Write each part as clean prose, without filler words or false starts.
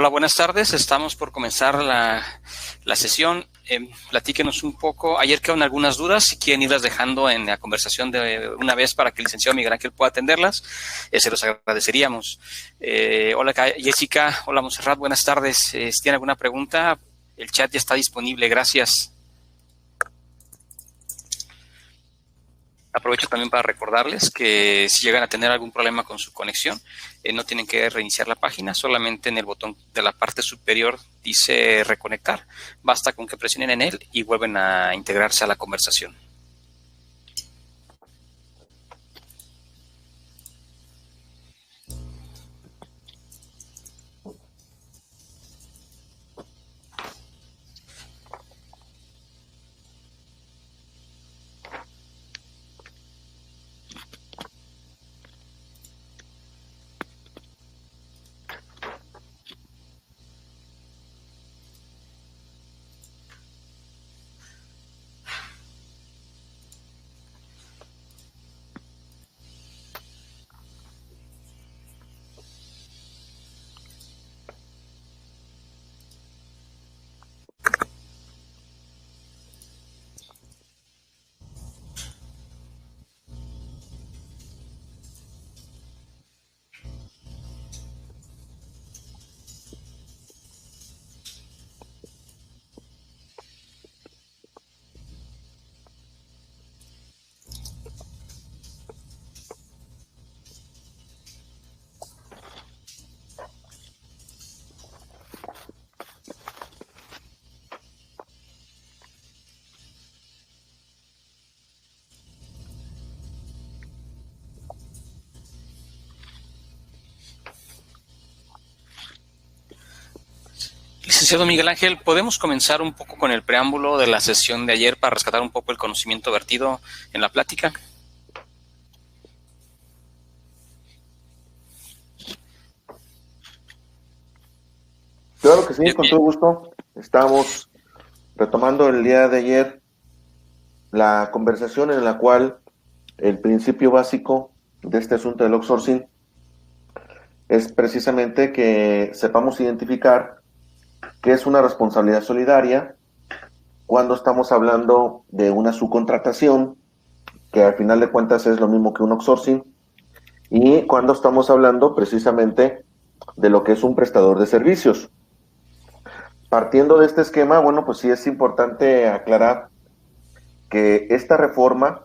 Hola, buenas tardes. Estamos por comenzar la sesión. Platíquenos un poco. Ayer quedaron algunas dudas. Si quieren irlas dejando en la conversación de una vez para que el licenciado Miguel Ángel pueda atenderlas, se los agradeceríamos. Hola, Jessica. Hola, Montserrat. Buenas tardes. Si tienen alguna pregunta, el chat ya está disponible. Gracias. Aprovecho también para recordarles que si llegan a tener algún problema con su conexión, no tienen que reiniciar la página, solamente en el botón de la parte superior dice reconectar. Basta con que presionen en él y vuelven a integrarse a la conversación. Licenciado Miguel Ángel, ¿podemos comenzar un poco con el preámbulo de la sesión de ayer para rescatar un poco el conocimiento vertido en la plática? Claro que sí, con todo gusto. Estamos retomando el día de ayer la conversación en la cual el principio básico de este asunto del outsourcing es precisamente que sepamos identificar qué es una responsabilidad solidaria cuando estamos hablando de una subcontratación, que al final de cuentas es lo mismo que un outsourcing, y cuando estamos hablando precisamente de lo que es un prestador de servicios. Partiendo de este esquema, bueno, pues sí es importante aclarar que esta reforma,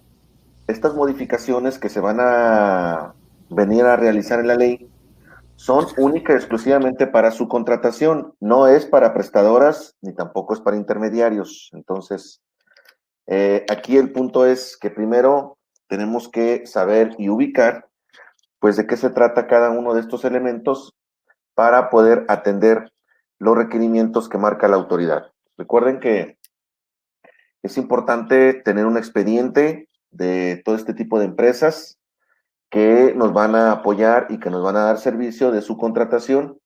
estas modificaciones que se van a venir a realizar en la ley, son única y exclusivamente para su contratación, no es para prestadoras ni tampoco es para intermediarios. Entonces, aquí el punto es que primero tenemos que saber y ubicar, pues, de qué se trata cada uno de estos elementos para poder atender los requerimientos que marca la autoridad. Recuerden que es importante tener un expediente de todo este tipo de empresas que nos van a apoyar y que nos van a dar servicio de su contratación,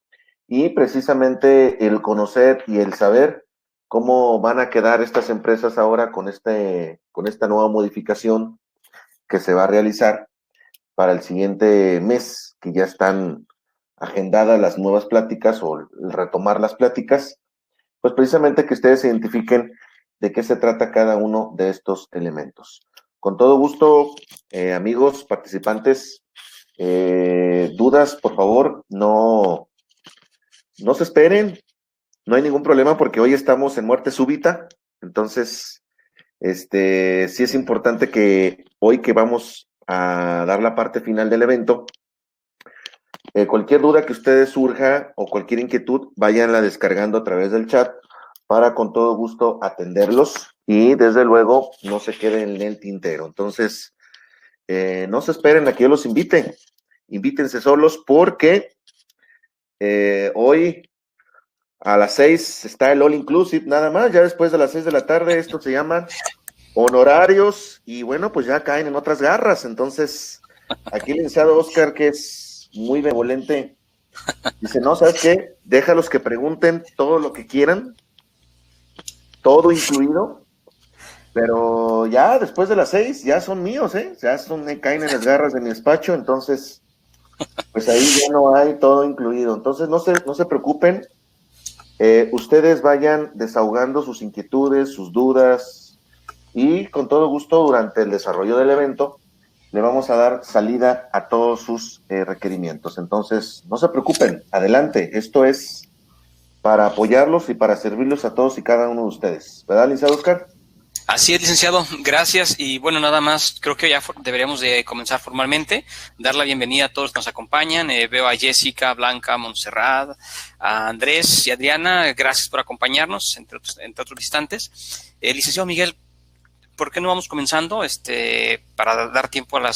y precisamente el conocer y el saber cómo van a quedar estas empresas ahora con esta nueva modificación que se va a realizar para el siguiente mes, que ya están agendadas las nuevas pláticas o retomar las pláticas, pues precisamente que ustedes identifiquen de qué se trata cada uno de estos elementos. Con todo gusto, amigos, participantes, dudas, por favor, no se esperen, no hay ningún problema porque hoy estamos en muerte súbita, entonces, sí es importante que hoy que vamos a dar la parte final del evento, cualquier duda que ustedes surja o cualquier inquietud, váyanla descargando a través del chat para con todo gusto atenderlos y desde luego no se queden en el tintero. Entonces, no se esperen a que yo los invite, invítense solos porque hoy a las 6 está el All Inclusive, nada más, ya después de las 6 de la tarde, esto se llama honorarios y bueno, pues ya caen en otras garras. Entonces, aquí el licenciado Oscar, que es muy benevolente, dice, no, ¿sabes qué? Déjalos que pregunten todo lo que quieran, todo incluido, pero ya después de las 6 ya son míos, ya caen en las garras de mi despacho, entonces, pues ahí ya no hay todo incluido. Entonces, no se preocupen, Ustedes vayan desahogando sus inquietudes, sus dudas, y con todo gusto durante el desarrollo del evento le vamos a dar salida a todos sus requerimientos. Entonces, no se preocupen, adelante. Esto es para apoyarlos y para servirlos a todos y cada uno de ustedes. ¿Verdad, licenciado Oscar? Así es, licenciado. Gracias. Y bueno, nada más, creo que ya deberíamos de comenzar formalmente, dar la bienvenida a todos los que nos acompañan. Veo a Jessica, Blanca, Montserrat, a Andrés y Adriana. Gracias por acompañarnos, entre otros instantes. Licenciado Miguel, ¿por qué no vamos comenzando? Para dar tiempo a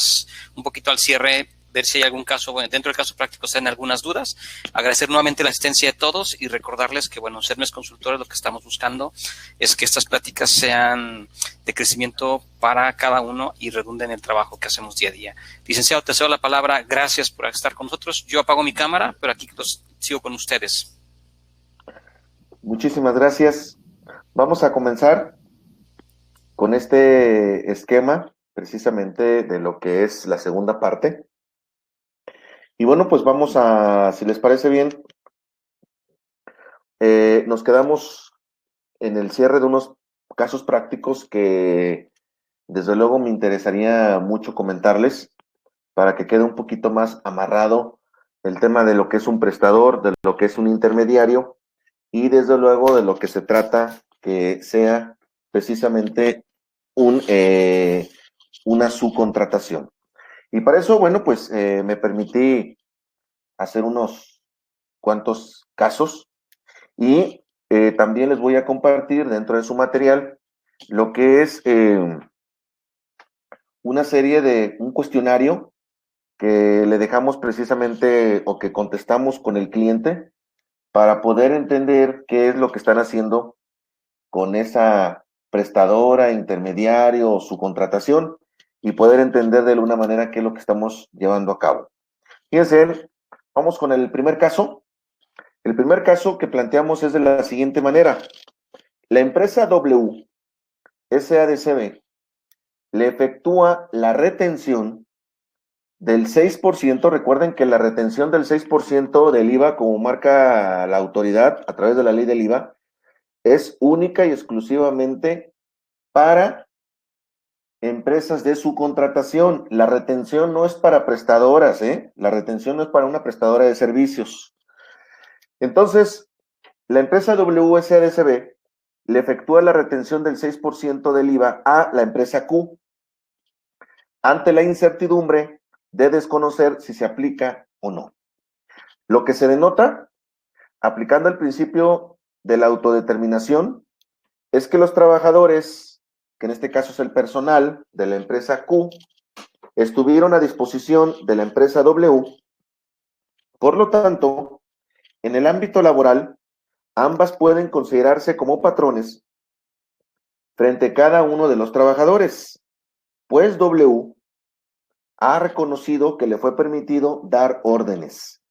un poquito al cierre, ver si hay algún caso, bueno, dentro del caso práctico sean algunas dudas. Agradecer nuevamente la asistencia de todos y recordarles que, bueno, Sermes Consultores, lo que estamos buscando es que estas pláticas sean de crecimiento para cada uno y redunden en el trabajo que hacemos día a día. Licenciado, te cedo la palabra. Gracias por estar con nosotros. Yo apago mi cámara, pero aquí sigo con ustedes. Muchísimas gracias. Vamos a comenzar con este esquema precisamente de lo que es la segunda parte. Y bueno, pues vamos a, si les parece bien, nos quedamos en el cierre de unos casos prácticos que desde luego me interesaría mucho comentarles para que quede un poquito más amarrado el tema de lo que es un prestador, de lo que es un intermediario y desde luego de lo que se trata que sea precisamente una subcontratación. Y para eso, bueno, pues me permití hacer unos cuantos casos y también les voy a compartir dentro de su material lo que es una serie de un cuestionario que le dejamos precisamente o que contestamos con el cliente para poder entender qué es lo que están haciendo con esa prestadora, intermediario o su contratación y poder entender de alguna manera qué es lo que estamos llevando a cabo. Fíjense, vamos con el primer caso. El primer caso que planteamos es de la siguiente manera. La empresa W, SADCB, le efectúa la retención del 6%. Recuerden que la retención del 6% del IVA, como marca la autoridad a través de la ley del IVA, es única y exclusivamente para empresas de subcontratación. La retención no es para prestadoras, La retención no es para una prestadora de servicios. Entonces, la empresa WSADCB le efectúa la retención del 6% del IVA a la empresa Q ante la incertidumbre de desconocer si se aplica o no. Lo que se denota, aplicando el principio de la autodeterminación, es que los trabajadores, que en este caso es el personal de la empresa Q, estuvieron a disposición de la empresa W. Por lo tanto, en el ámbito laboral, ambas pueden considerarse como patrones frente a cada uno de los trabajadores, pues W ha reconocido que le fue permitido dar órdenes.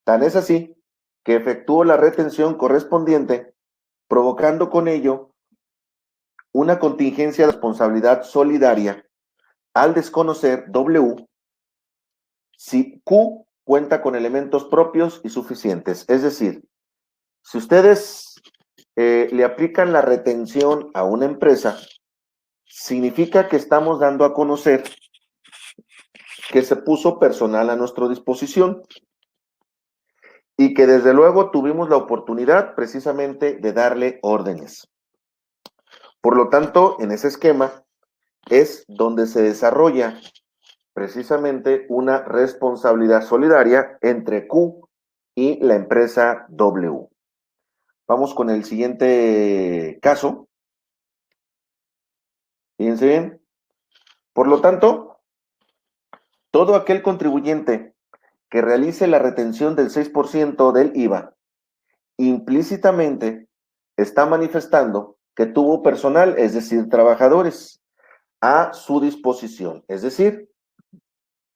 Tan es así que efectuó la retención correspondiente, provocando con ello una contingencia de responsabilidad solidaria al desconocer W si Q cuenta con elementos propios y suficientes. Es decir, si ustedes le aplican la retención a una empresa, significa que estamos dando a conocer que se puso personal a nuestra disposición y que desde luego tuvimos la oportunidad precisamente de darle órdenes. Por lo tanto, en ese esquema es donde se desarrolla precisamente una responsabilidad solidaria entre Q y la empresa W. Vamos con el siguiente caso. Fíjense bien. Por lo tanto, todo aquel contribuyente que realice la retención del 6% del IVA, implícitamente está manifestando que tuvo personal, es decir, trabajadores, a su disposición. Es decir,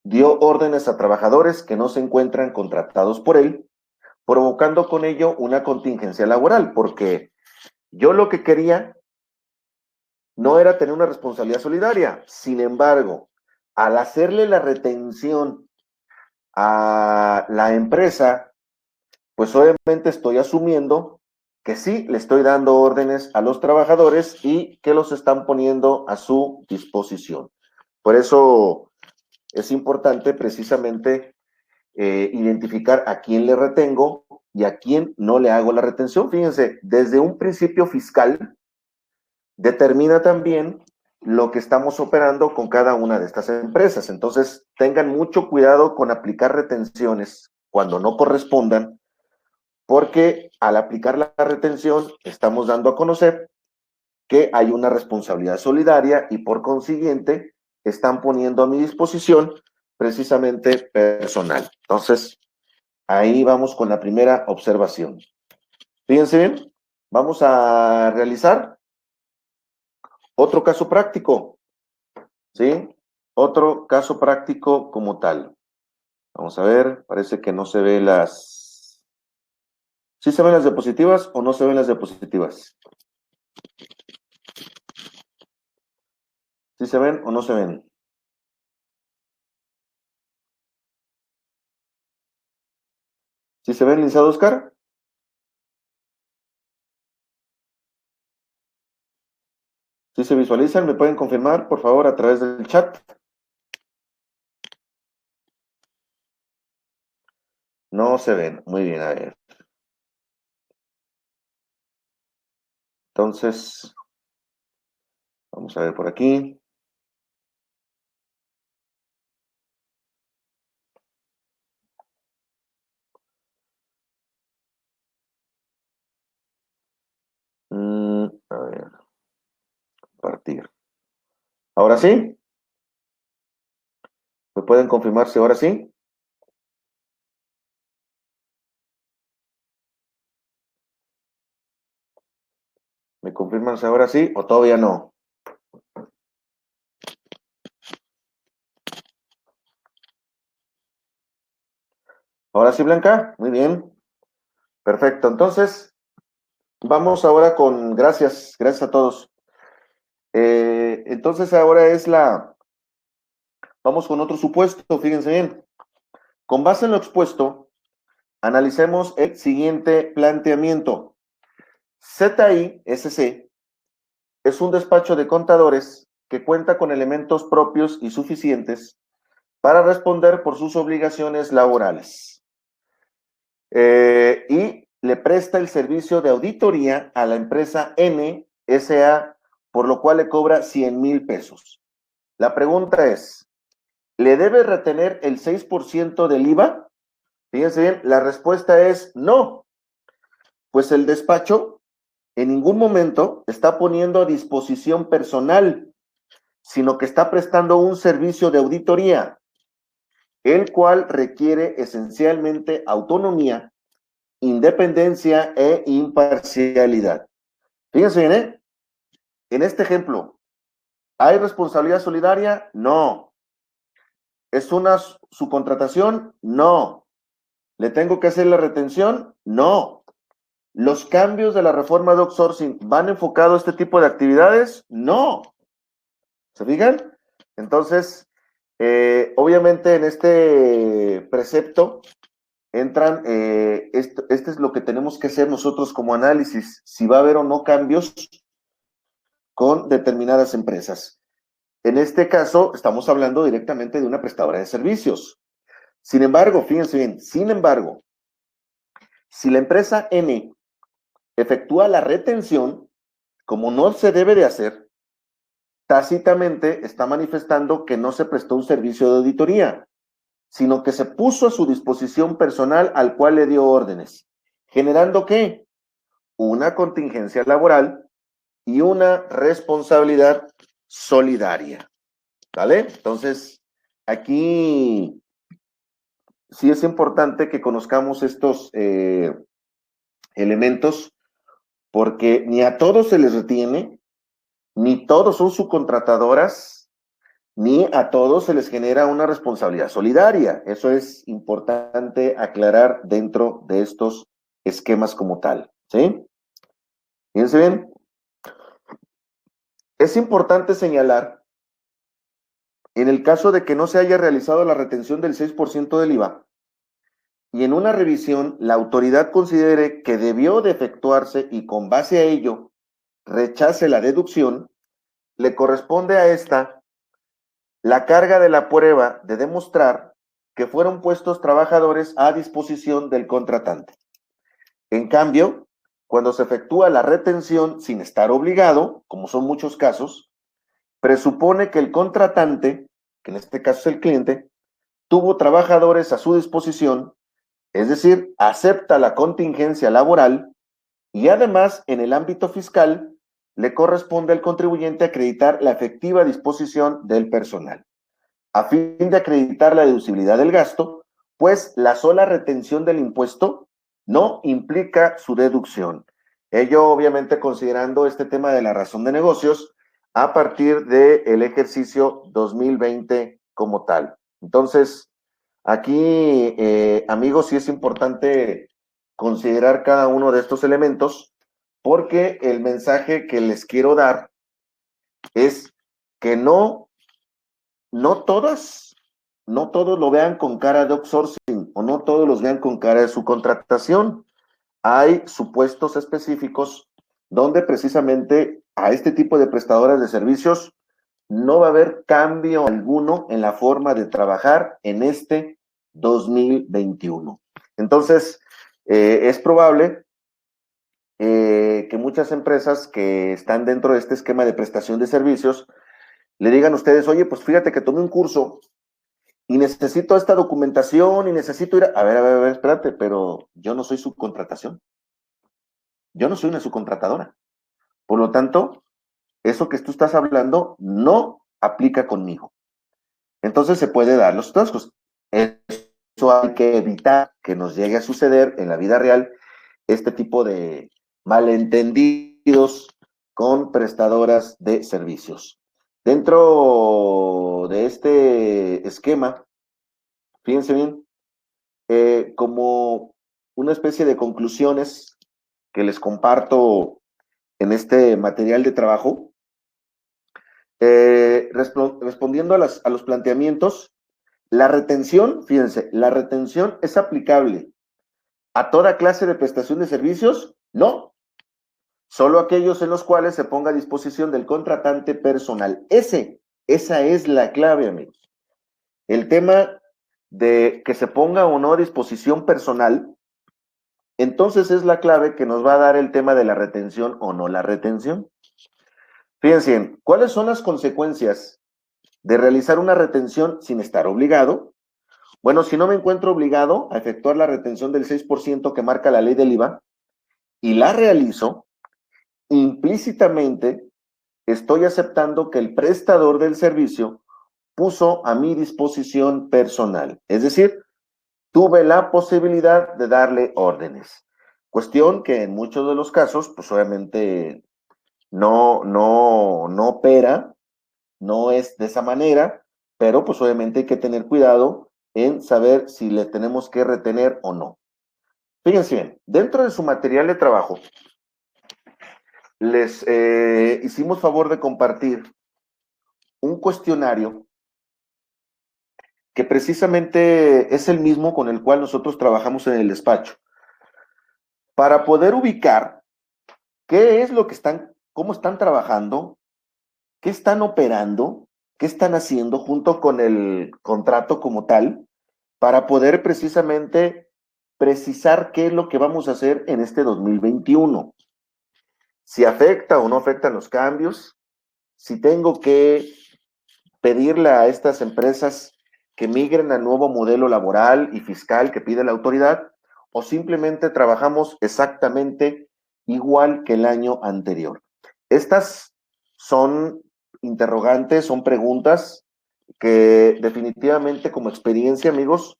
dio órdenes a trabajadores que no se encuentran contratados por él, provocando con ello una contingencia laboral, porque yo lo que quería no era tener una responsabilidad solidaria. Sin embargo, al hacerle la retención a la empresa, pues obviamente estoy asumiendo que sí le estoy dando órdenes a los trabajadores y que los están poniendo a su disposición. Por eso es importante precisamente identificar a quién le retengo y a quién no le hago la retención. Fíjense, desde un principio fiscal determina también lo que estamos operando con cada una de estas empresas. Entonces, tengan mucho cuidado con aplicar retenciones cuando no correspondan, porque al aplicar la retención estamos dando a conocer que hay una responsabilidad solidaria y por consiguiente están poniendo a mi disposición precisamente personal. Entonces, ahí vamos con la primera observación. Fíjense bien, vamos a realizar otro caso práctico, ¿sí? Otro caso práctico como tal. Vamos a ver, parece que no se ve las... ¿Sí se ven las diapositivas o no se ven las diapositivas? ¿Sí se ven o no se ven? ¿Sí se ven, licenciado Oscar? ¿Sí se visualizan? ¿Me pueden confirmar, por favor, a través del chat? No se ven. Muy bien, a ver. Entonces, vamos a ver por aquí. A ver, partir. ¿Ahora sí? ¿Me pueden confirmar si ahora sí? ¿Me confirman si ahora sí o todavía no? ¿Ahora sí, Blanca? Muy bien. Perfecto. Entonces, vamos ahora con... Gracias a todos. Entonces, ahora es la... Vamos con otro supuesto, fíjense bien. Con base en lo expuesto, analicemos el siguiente planteamiento. ZISC es un despacho de contadores que cuenta con elementos propios y suficientes para responder por sus obligaciones laborales. Y le presta el servicio de auditoría a la empresa NSA, por lo cual le cobra 100,000 pesos. La pregunta es, ¿le debe retener el 6% del IVA? Fíjense bien, la respuesta es no, pues el despacho en ningún momento está poniendo a disposición personal, sino que está prestando un servicio de auditoría, el cual requiere esencialmente autonomía, independencia e imparcialidad. Fíjense bien, ¿eh? En este ejemplo, ¿hay responsabilidad solidaria? No. ¿Es una subcontratación? No. ¿Le tengo que hacer la retención? No. ¿Los cambios de la reforma de outsourcing van enfocados a este tipo de actividades? No. ¿Se fijan? Entonces, obviamente en este precepto entran, este es lo que tenemos que hacer nosotros como análisis, si va a haber o no cambios con determinadas empresas. En este caso, estamos hablando directamente de una prestadora de servicios. Sin embargo, fíjense bien, sin embargo, si la empresa N efectúa la retención, como no se debe de hacer, tácitamente está manifestando que no se prestó un servicio de auditoría, sino que se puso a su disposición personal al cual le dio órdenes, generando ¿qué? Una contingencia laboral y una responsabilidad solidaria. ¿Vale? Entonces, aquí sí es importante que conozcamos estos elementos porque ni a todos se les retiene, ni todos son subcontratadoras, ni a todos se les genera una responsabilidad solidaria. Eso es importante aclarar dentro de estos esquemas como tal. ¿Sí? Fíjense bien. Es importante señalar, en el caso de que no se haya realizado la retención del 6% del IVA, y en una revisión la autoridad considere que debió de efectuarse y con base a ello rechace la deducción, le corresponde a esta la carga de la prueba de demostrar que fueron puestos trabajadores a disposición del contratante. En cambio, cuando se efectúa la retención sin estar obligado, como son muchos casos, presupone que el contratante, que en este caso es el cliente, tuvo trabajadores a su disposición, es decir, acepta la contingencia laboral y además en el ámbito fiscal le corresponde al contribuyente acreditar la efectiva disposición del personal, a fin de acreditar la deducibilidad del gasto, pues la sola retención del impuesto no implica su deducción. Ello obviamente considerando este tema de la razón de negocios a partir del ejercicio 2020 como tal. Entonces, aquí, amigos, sí es importante considerar cada uno de estos elementos porque el mensaje que les quiero dar es que no todos lo vean con cara de outsourcing o no todos los vean con cara de subcontratación. Hay supuestos específicos donde precisamente a este tipo de prestadoras de servicios no va a haber cambio alguno en la forma de trabajar en este 2021. Entonces, es probable que muchas empresas que están dentro de este esquema de prestación de servicios le digan a ustedes, oye, pues fíjate que tomé un curso y necesito esta documentación y necesito ir a ver, espérate, pero yo no soy subcontratación. Yo no soy una subcontratadora. Por lo tanto, eso que tú estás hablando no aplica conmigo. Entonces se puede dar los trascos. Eso hay que evitar que nos llegue a suceder en la vida real este tipo de malentendidos con prestadoras de servicios. Dentro de este esquema, fíjense bien, como una especie de conclusiones que les comparto en este material de trabajo, respondiendo a los planteamientos, la retención, fíjense, la retención es aplicable a toda clase de prestación de servicios, no, solo aquellos en los cuales se ponga a disposición del contratante personal. Esa es la clave, amigos. El tema de que se ponga o no a disposición personal, entonces es la clave que nos va a dar el tema de la retención o no la retención. Fíjense, ¿cuáles son las consecuencias de realizar una retención sin estar obligado? Bueno, si no me encuentro obligado a efectuar la retención del 6% que marca la ley del IVA y la realizo, implícitamente estoy aceptando que el prestador del servicio puso a mi disposición personal. Es decir, tuve la posibilidad de darle órdenes. Cuestión que en muchos de los casos, pues obviamente no opera, no es de esa manera, pero pues obviamente hay que tener cuidado en saber si le tenemos que retener o no. Fíjense bien, dentro de su material de trabajo, les hicimos favor de compartir un cuestionario que precisamente es el mismo con el cual nosotros trabajamos en el despacho, para poder ubicar qué es lo que están, cómo están trabajando, qué están operando, qué están haciendo junto con el contrato como tal, para poder precisamente precisar qué es lo que vamos a hacer en este 2021. Si afecta o no afectan los cambios, si tengo que pedirle a estas empresas que migren al nuevo modelo laboral y fiscal que pide la autoridad, o simplemente trabajamos exactamente igual que el año anterior. Estas son interrogantes, son preguntas que definitivamente como experiencia, amigos,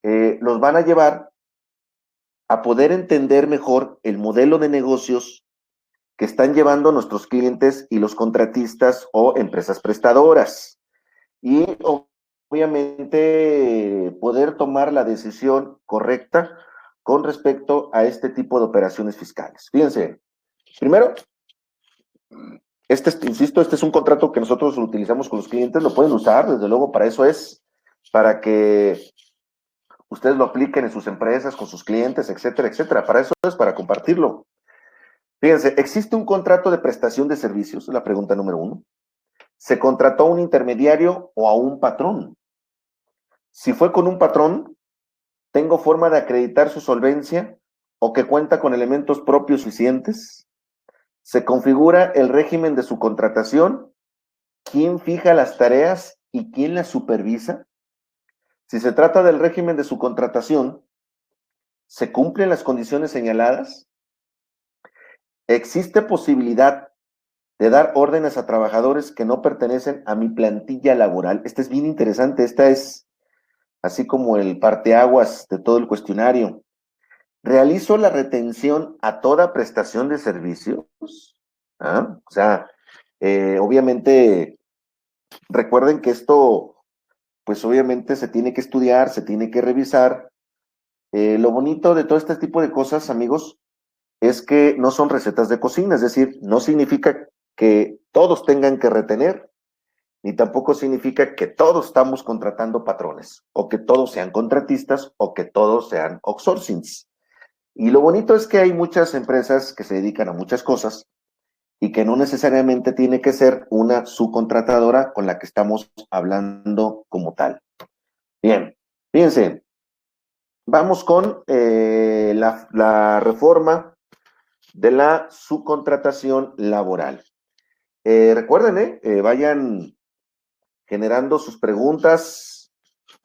nos van a llevar a poder entender mejor el modelo de negocios que están llevando nuestros clientes y los contratistas o empresas prestadoras. Y obviamente poder tomar la decisión correcta con respecto a este tipo de operaciones fiscales. Fíjense, primero, insisto, este es un contrato que nosotros utilizamos con los clientes, lo pueden usar, desde luego para eso es, para que ustedes lo apliquen en sus empresas, con sus clientes, etcétera, etcétera. Para eso es, para compartirlo. Fíjense, ¿existe un contrato de prestación de servicios? Es la pregunta número 1. ¿Se contrató a un intermediario o a un patrón? Si fue con un patrón, ¿tengo forma de acreditar su solvencia o que cuenta con elementos propios suficientes? ¿Se configura el régimen de su contratación? ¿Quién fija las tareas y quién las supervisa? Si se trata del régimen de su contratación, ¿se cumplen las condiciones señaladas? ¿Existe posibilidad de dar órdenes a trabajadores que no pertenecen a mi plantilla laboral? Esta es bien interesante, esta es así como el parteaguas de todo el cuestionario. ¿Realizo la retención a toda prestación de servicios? ¿Ah? O sea, obviamente, recuerden que esto, pues obviamente se tiene que estudiar, se tiene que revisar. Lo bonito de todo este tipo de cosas, amigos, es que no son recetas de cocina, es decir, no significa que todos tengan que retener, ni tampoco significa que todos estamos contratando patrones, o que todos sean contratistas, o que todos sean outsourcings. Y lo bonito es que hay muchas empresas que se dedican a muchas cosas y que no necesariamente tiene que ser una subcontratadora con la que estamos hablando como tal. Bien, fíjense, vamos con la reforma de la subcontratación laboral. Recuerden, vayan generando sus preguntas,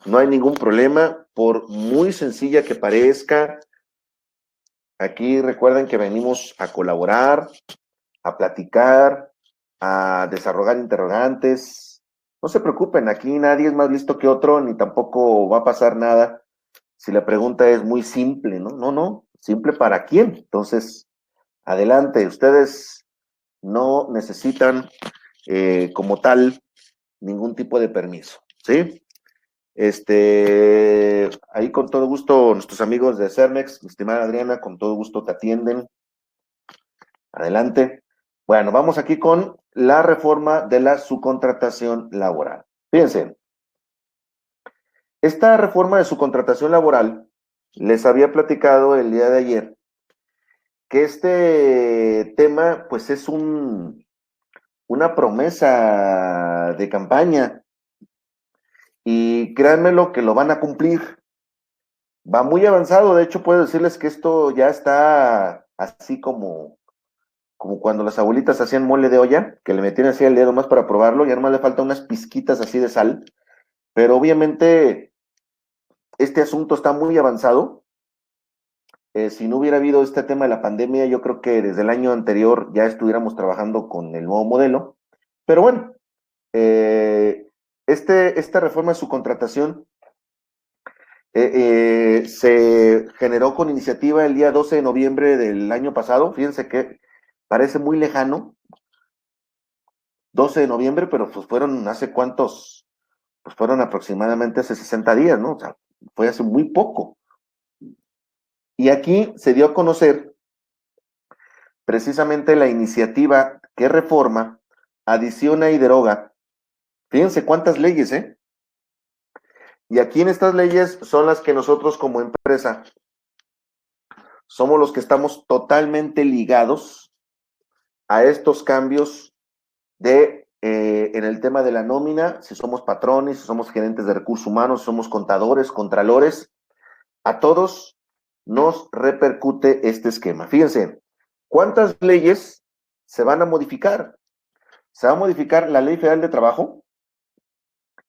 no hay ningún problema, por muy sencilla que parezca. Aquí recuerden que venimos a colaborar, a platicar, a desarrollar interrogantes. No se preocupen, aquí nadie es más listo que otro, ni tampoco va a pasar nada si la pregunta es muy simple, ¿no? No, simple para quién. Entonces, adelante, ustedes no necesitan como tal ningún tipo de permiso, ¿sí? Ahí con todo gusto, nuestros amigos de Cermex, mi estimada Adriana, con todo gusto te atienden. Adelante. Bueno, vamos aquí con la reforma de la subcontratación laboral. Fíjense, esta reforma de subcontratación laboral, les había platicado el día de ayer, que este tema, pues es una promesa de campaña, y créanmelo que lo van a cumplir. Va muy avanzado, de hecho puedo decirles que esto ya está así como cuando las abuelitas hacían mole de olla, que le metían así el dedo más para probarlo, y además le faltan unas pizquitas así de sal, pero obviamente este asunto está muy avanzado. Si no hubiera habido este tema de la pandemia, yo creo que desde el año anterior ya estuviéramos trabajando con el nuevo modelo, pero bueno, esta reforma de su contratación se generó con iniciativa el día 12 de noviembre del año pasado. Fíjense que parece muy lejano, 12 de noviembre, pero pues fueron hace cuántos, pues fueron aproximadamente hace 60 días, ¿no? O sea, fue hace muy poco. Y aquí se dio a conocer precisamente la iniciativa que reforma, adiciona y deroga. Fíjense cuántas leyes, ¿eh? Y aquí en estas leyes son las que nosotros como empresa somos los que estamos totalmente ligados a estos cambios en el tema de la nómina, si somos patrones, si somos gerentes de recursos humanos, si somos contadores, contralores, a todos nos repercute este esquema. Fíjense, ¿cuántas leyes se van a modificar? Se va a modificar la Ley Federal de Trabajo,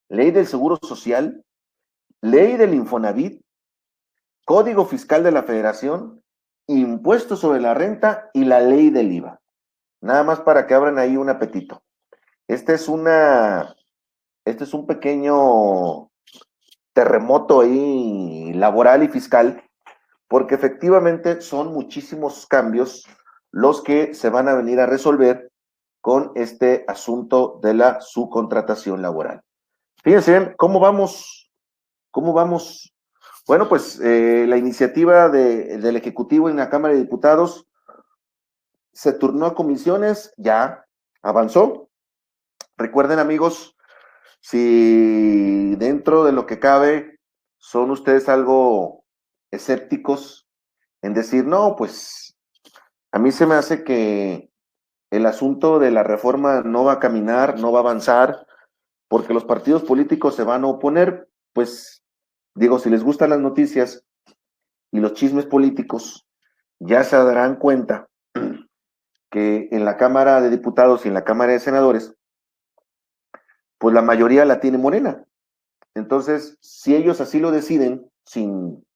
Ley del Seguro Social, Ley del Infonavit, Código Fiscal de la Federación, Impuesto sobre la Renta y la Ley del IVA. Nada más para que abran ahí un apetito. Este es un pequeño terremoto ahí laboral y fiscal, porque efectivamente son muchísimos cambios los que se van a venir a resolver con este asunto de la subcontratación laboral. Fíjense bien, ¿cómo vamos? Bueno, pues la iniciativa del Ejecutivo en la Cámara de Diputados se turnó a comisiones, ya avanzó. Recuerden, amigos, si dentro de lo que cabe son ustedes algo escépticos en decir, no, pues a mí se me hace que el asunto de la reforma no va a caminar, no va a avanzar, porque los partidos políticos se van a oponer. Pues digo, si les gustan las noticias y los chismes políticos, ya se darán cuenta que en la Cámara de Diputados y en la Cámara de Senadores, pues la mayoría la tiene Morena. Entonces, si ellos así lo deciden, sin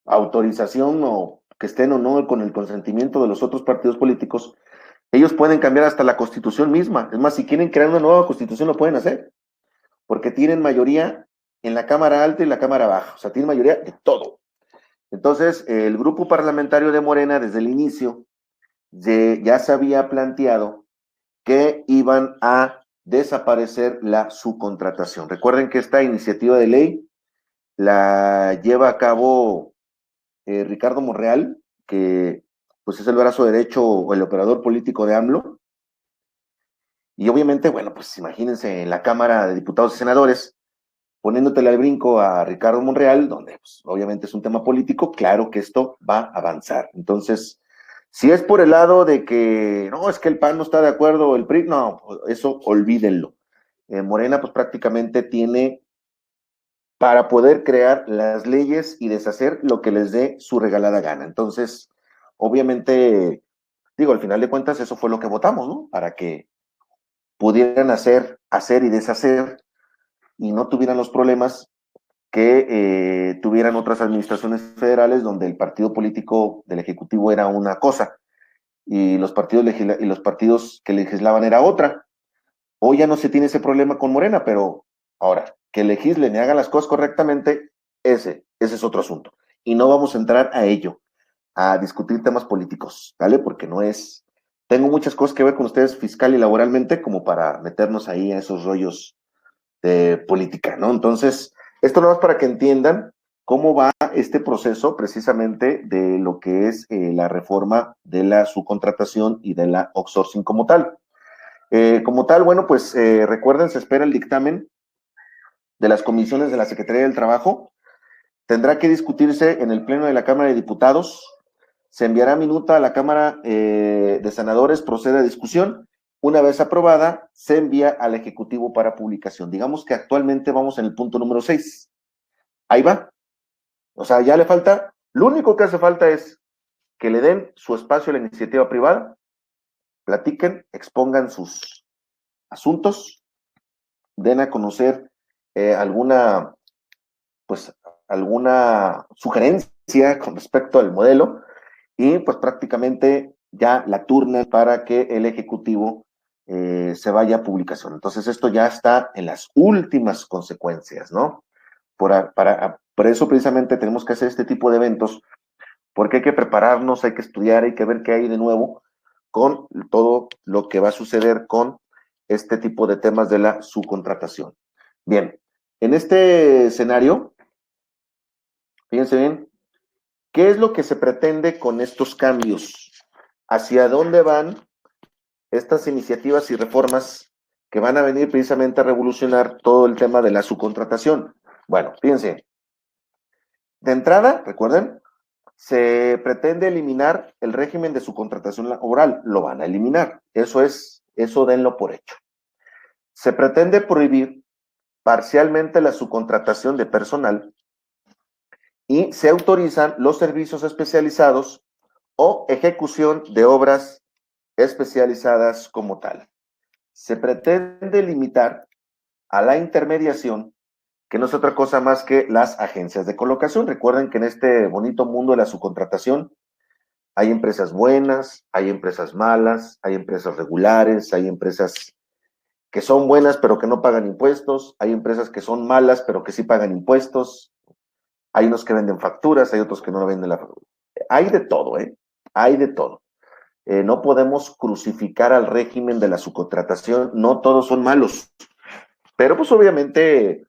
autorización o que estén o no con el consentimiento de los otros partidos políticos, ellos pueden cambiar hasta la Constitución misma. Es más, si quieren crear una nueva Constitución, lo pueden hacer, porque tienen mayoría en la Cámara Alta y la Cámara Baja, o sea, tienen mayoría de todo. Entonces, el grupo parlamentario de Morena, desde el inicio, ya se había planteado que iban a desaparecer la subcontratación. Recuerden que esta iniciativa de ley la lleva a cabo Ricardo Monreal, que pues es el brazo derecho o el operador político de AMLO. Y obviamente, bueno, pues imagínense en la Cámara de Diputados y Senadores, poniéndotele al brinco a Ricardo Monreal, donde pues, obviamente es un tema político, claro que esto va a avanzar. Entonces, si es por el lado de que, no, es que el PAN no está de acuerdo, el PRI, no, eso olvídenlo. Morena pues prácticamente tiene para poder crear las leyes y deshacer lo que les dé su regalada gana. Entonces, obviamente, digo, al final de cuentas, eso fue lo que votamos, ¿no? Para que pudieran hacer y deshacer y no tuvieran los problemas que tuvieran otras administraciones federales donde el partido político del Ejecutivo era una cosa y los partidos que legislaban era otra. Hoy ya no se tiene ese problema con Morena, pero ahora, que legislen y hagan las cosas correctamente, ese es otro asunto. Y no vamos a entrar a ello, a discutir temas políticos, ¿vale? Porque no es... Tengo muchas cosas que ver con ustedes fiscal y laboralmente como para meternos ahí a esos rollos de política, ¿no? Entonces, esto no es para que entiendan cómo va este proceso precisamente de lo que es la reforma de la subcontratación y de la outsourcing como tal. Como tal, bueno, pues recuerden, se espera el dictamen de las comisiones de la Secretaría del Trabajo. Tendrá que discutirse en el Pleno de la Cámara de Diputados. Se enviará minuta a la Cámara de Senadores, procede a discusión. Una vez aprobada, se envía al Ejecutivo para publicación. Digamos que actualmente vamos en el punto número 6. Ahí va. O sea, ya le falta, lo único que hace falta es que le den su espacio a la iniciativa privada, platiquen, expongan sus asuntos, den a conocer alguna, pues, alguna sugerencia con respecto al modelo y pues prácticamente ya la turna para que el Ejecutivo se vaya a publicación. Entonces esto ya está en las últimas consecuencias, ¿no? Por eso precisamente tenemos que hacer este tipo de eventos, porque hay que prepararnos, hay que estudiar, hay que ver qué hay de nuevo con todo lo que va a suceder con este tipo de temas de la subcontratación. Bien, en este escenario, fíjense bien, ¿qué es lo que se pretende con estos cambios? ¿Hacia dónde van estas iniciativas y reformas que van a venir precisamente a revolucionar todo el tema de la subcontratación? Bueno, fíjense, de entrada, recuerden, se pretende eliminar el régimen de subcontratación laboral, lo van a eliminar, eso denlo por hecho. Se pretende prohibir parcialmente la subcontratación de personal y se autorizan los servicios especializados o ejecución de obras especializadas como tal. Se pretende limitar a la intermediación, que no es otra cosa más que las agencias de colocación. Recuerden que en este bonito mundo de la subcontratación hay empresas buenas, hay empresas malas, hay empresas regulares, hay empresas que son buenas pero que no pagan impuestos, hay empresas que son malas pero que sí pagan impuestos, hay unos que venden facturas, hay otros que no venden la factura. Hay de todo, ¿eh? Hay de todo. No podemos crucificar al régimen de la subcontratación, no todos son malos, pero pues obviamente,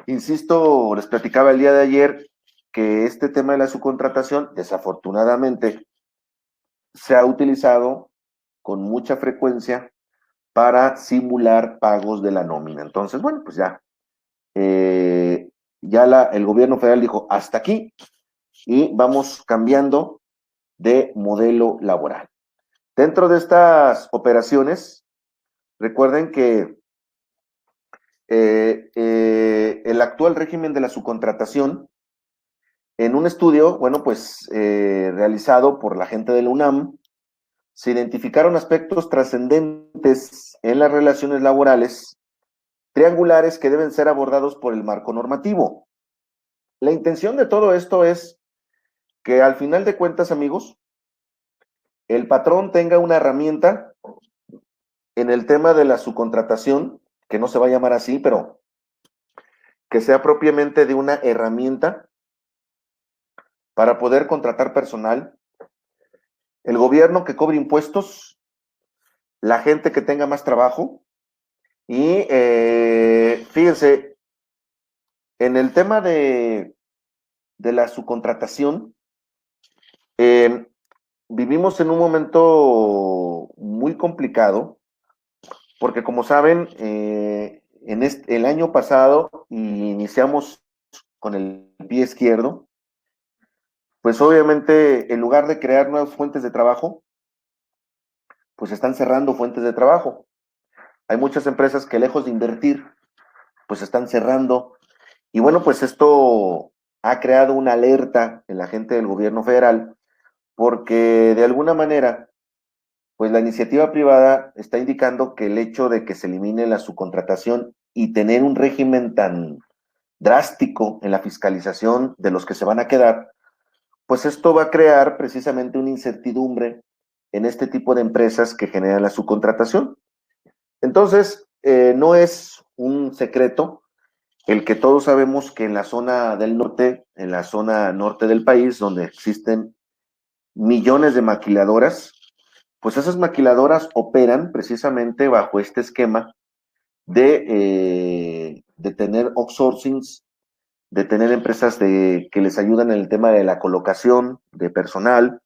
insisto, les platicaba el día de ayer que este tema de la subcontratación, desafortunadamente, se ha utilizado con mucha frecuencia para simular pagos de la nómina. Entonces, bueno, pues ya, ya el gobierno federal dijo hasta aquí y vamos cambiando de modelo laboral. Dentro de estas operaciones, recuerden que el actual régimen de la subcontratación, en un estudio, bueno, pues realizado por la gente de la UNAM, se identificaron aspectos trascendentes en las relaciones laborales triangulares que deben ser abordados por el marco normativo. La intención de todo esto es que al final de cuentas, amigos, el patrón tenga una herramienta en el tema de la subcontratación, que no se va a llamar así, pero que sea propiamente de una herramienta para poder contratar personal, el gobierno que cobre impuestos, la gente que tenga más trabajo, y fíjense, en el tema de la subcontratación, vivimos en un momento muy complicado, porque como saben, el año pasado iniciamos con el pie izquierdo, pues obviamente en lugar de crear nuevas fuentes de trabajo, pues están cerrando fuentes de trabajo. Hay muchas empresas que lejos de invertir, pues están cerrando. Y bueno, pues esto ha creado una alerta en la gente del gobierno federal, porque de alguna manera, pues la iniciativa privada está indicando que el hecho de que se elimine la subcontratación y tener un régimen tan drástico en la fiscalización de los que se van a quedar, pues esto va a crear precisamente una incertidumbre en este tipo de empresas que generan la subcontratación. Entonces, no es un secreto el que todos sabemos que en la zona del norte, en la zona norte del país, donde existen millones de maquiladoras, pues esas maquiladoras operan precisamente bajo este esquema de tener outsourcings, de tener empresas que les ayudan en el tema de la colocación de personal,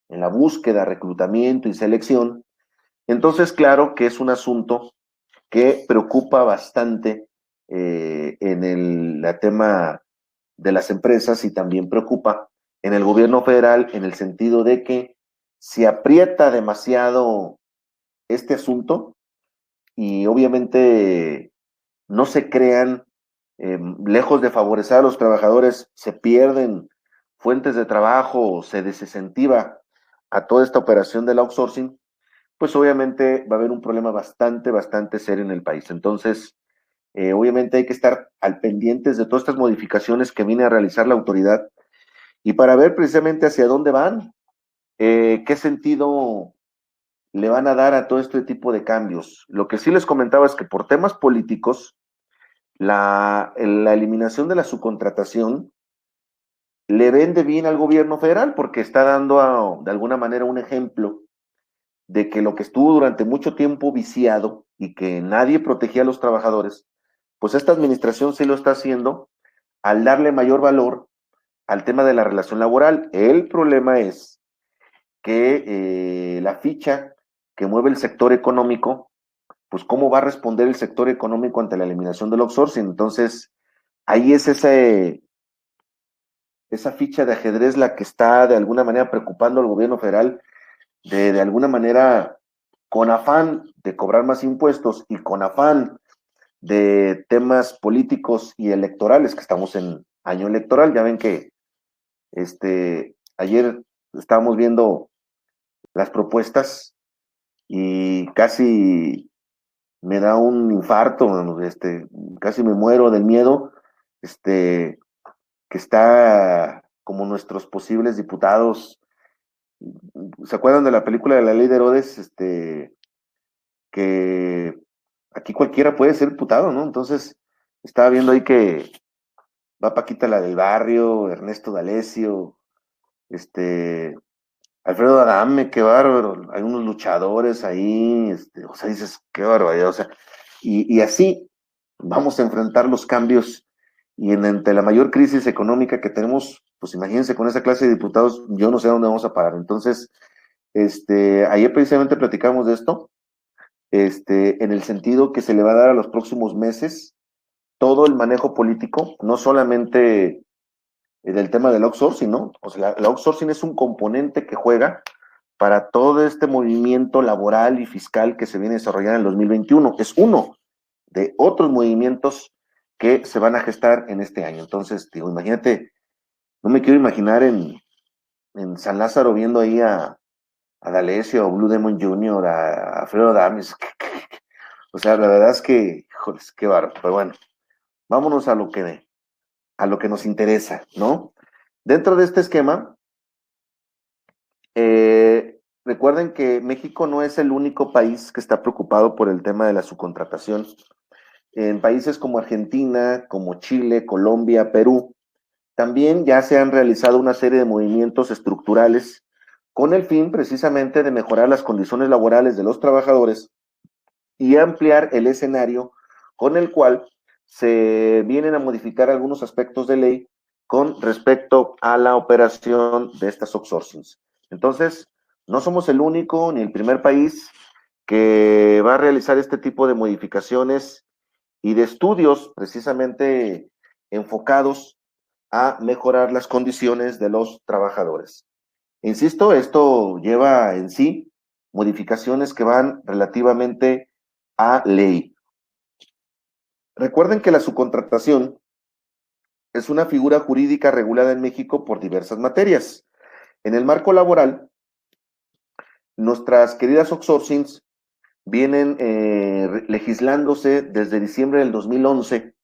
en la búsqueda, reclutamiento y selección. Entonces, claro que es un asunto que preocupa bastante en el tema de las empresas y también preocupa en el gobierno federal en el sentido de que si aprieta demasiado este asunto y obviamente no se crean, lejos de favorecer a los trabajadores, se pierden fuentes de trabajo, se desincentiva a toda esta operación del outsourcing, pues obviamente va a haber un problema bastante serio en el país. Entonces, obviamente hay que estar al pendientes de todas estas modificaciones que viene a realizar la autoridad y para ver precisamente hacia dónde van, qué sentido le van a dar a todo este tipo de cambios. Lo que sí les comentaba es que por temas políticos, la eliminación de la subcontratación le vende bien al gobierno federal porque está dando de alguna manera un ejemplo de que lo que estuvo durante mucho tiempo viciado y que nadie protegía a los trabajadores, pues esta administración sí lo está haciendo al darle mayor valor al tema de la relación laboral. El problema es que la ficha que mueve el sector económico, pues cómo va a responder el sector económico ante la eliminación del outsourcing. Entonces, ahí es esa ficha de ajedrez la que está de alguna manera preocupando al gobierno federal, de alguna manera con afán de cobrar más impuestos y con afán de temas políticos y electorales, que estamos en año electoral. Ya ven que ayer estábamos viendo las propuestas y casi me da un infarto, casi me muero del miedo, que está como nuestros posibles diputados. ¿Se acuerdan de la película de la ley de Herodes? Que aquí cualquiera puede ser diputado, ¿no? Entonces, estaba viendo ahí que va Paquita la del Barrio, Ernesto D'Alessio, Alfredo Adame, qué bárbaro, hay unos luchadores ahí, o sea, dices, qué barbaridad, o sea, y así vamos a enfrentar los cambios y ante la mayor crisis económica que tenemos, pues imagínense con esa clase de diputados, yo no sé a dónde vamos a parar. Entonces, ayer precisamente platicamos de esto, en el sentido que se le va a dar a los próximos meses todo el manejo político, no solamente del tema del outsourcing, ¿no? O sea, el outsourcing es un componente que juega para todo este movimiento laboral y fiscal que se viene desarrollando en el 2021. Es uno de otros movimientos que se van a gestar en este año. Entonces, digo, imagínate, no me quiero imaginar en San Lázaro viendo ahí a D'Alessio, Blue Demon Jr., a Alfredo Dames. O sea, la verdad es que, híjoles, qué bárbaro. Pero bueno, vámonos a lo que nos interesa, ¿no? Dentro de este esquema, recuerden que México no es el único país que está preocupado por el tema de la subcontratación. En países como Argentina, como Chile, Colombia, Perú, también ya se han realizado una serie de movimientos estructurales con el fin precisamente de mejorar las condiciones laborales de los trabajadores y ampliar el escenario con el cual se vienen a modificar algunos aspectos de ley con respecto a la operación de estas outsourcings. Entonces, no somos el único ni el primer país que va a realizar este tipo de modificaciones y de estudios precisamente enfocados a mejorar las condiciones de los trabajadores. Insisto, esto lleva en sí modificaciones que van relativamente a ley. Recuerden que la subcontratación es una figura jurídica regulada en México por diversas materias. En el marco laboral, nuestras queridas outsourcings vienen legislándose desde diciembre del 2011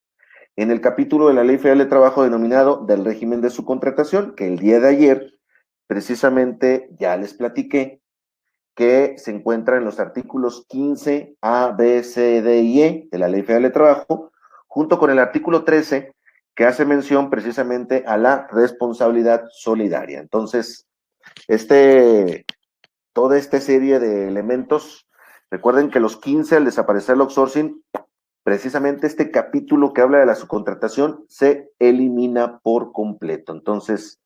en el capítulo de la Ley Federal de Trabajo denominado del régimen de subcontratación, que el día de ayer precisamente ya les platiqué que se encuentra en los artículos 15 A, B, C, D y E de la Ley Federal de Trabajo, junto con el artículo 13 que hace mención precisamente a la responsabilidad solidaria. Entonces, toda esta serie de elementos, recuerden que los 15 al desaparecer el outsourcing, precisamente este capítulo que habla de la subcontratación se elimina por completo. Entonces,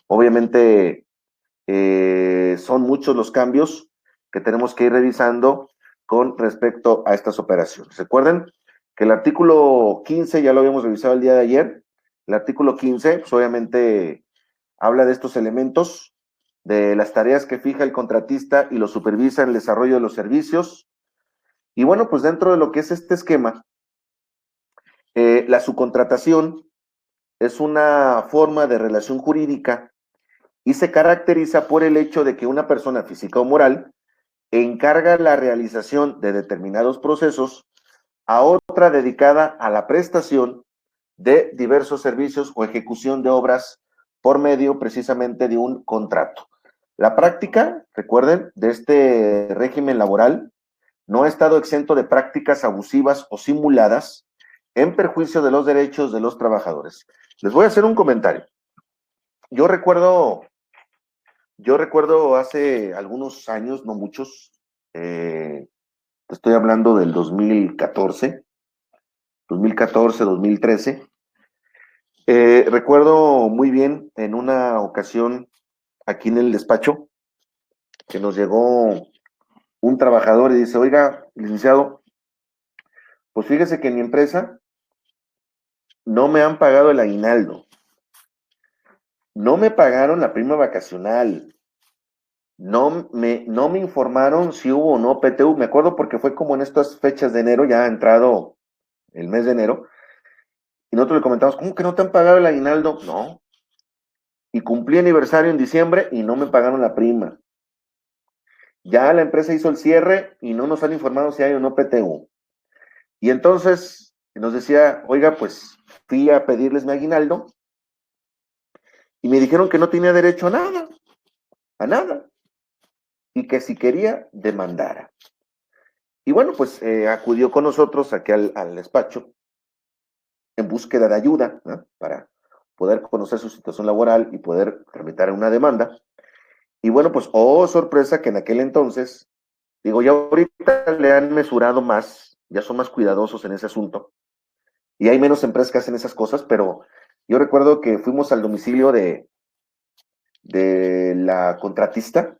obviamente, son muchos los cambios que tenemos que ir revisando con respecto a estas operaciones. Recuerden que el artículo 15 ya lo habíamos revisado el día de ayer. El artículo 15, pues obviamente habla de estos elementos, de las tareas que fija el contratista y lo supervisa en el desarrollo de los servicios. Y bueno, pues dentro de lo que es este esquema, la subcontratación es una forma de relación jurídica y se caracteriza por el hecho de que una persona física o moral encarga la realización de determinados procesos a otra dedicada a la prestación de diversos servicios o ejecución de obras por medio precisamente de un contrato. La práctica, recuerden, de este régimen laboral no ha estado exento de prácticas abusivas o simuladas en perjuicio de los derechos de los trabajadores. Les voy a hacer un comentario. Yo recuerdo hace algunos años, no muchos, estoy hablando del 2014, 2013. Recuerdo muy bien en una ocasión aquí en el despacho que nos llegó un trabajador y dice, oiga, licenciado, pues fíjese que en mi empresa no me han pagado el aguinaldo, no me pagaron la prima vacacional, no me informaron si hubo o no PTU. Me acuerdo porque fue como en estas fechas de enero, ya ha entrado el mes de enero, y nosotros le comentamos, ¿cómo que no te han pagado el aguinaldo? No. Y cumplí aniversario en diciembre y no me pagaron la prima. Ya la empresa hizo el cierre y no nos han informado si hay o no PTU. Y entonces nos decía, oiga, pues fui a pedirles mi aguinaldo y me dijeron que no tenía derecho a nada, y que si quería, demandara. Y bueno, pues acudió con nosotros aquí al despacho en búsqueda de ayuda, ¿no?, para poder conocer su situación laboral y poder tramitar una demanda. Y bueno, pues, oh, sorpresa, que en aquel entonces, digo, ya ahorita le han mesurado más, ya son más cuidadosos en ese asunto, y hay menos empresas que hacen esas cosas, pero yo recuerdo que fuimos al domicilio de la contratista,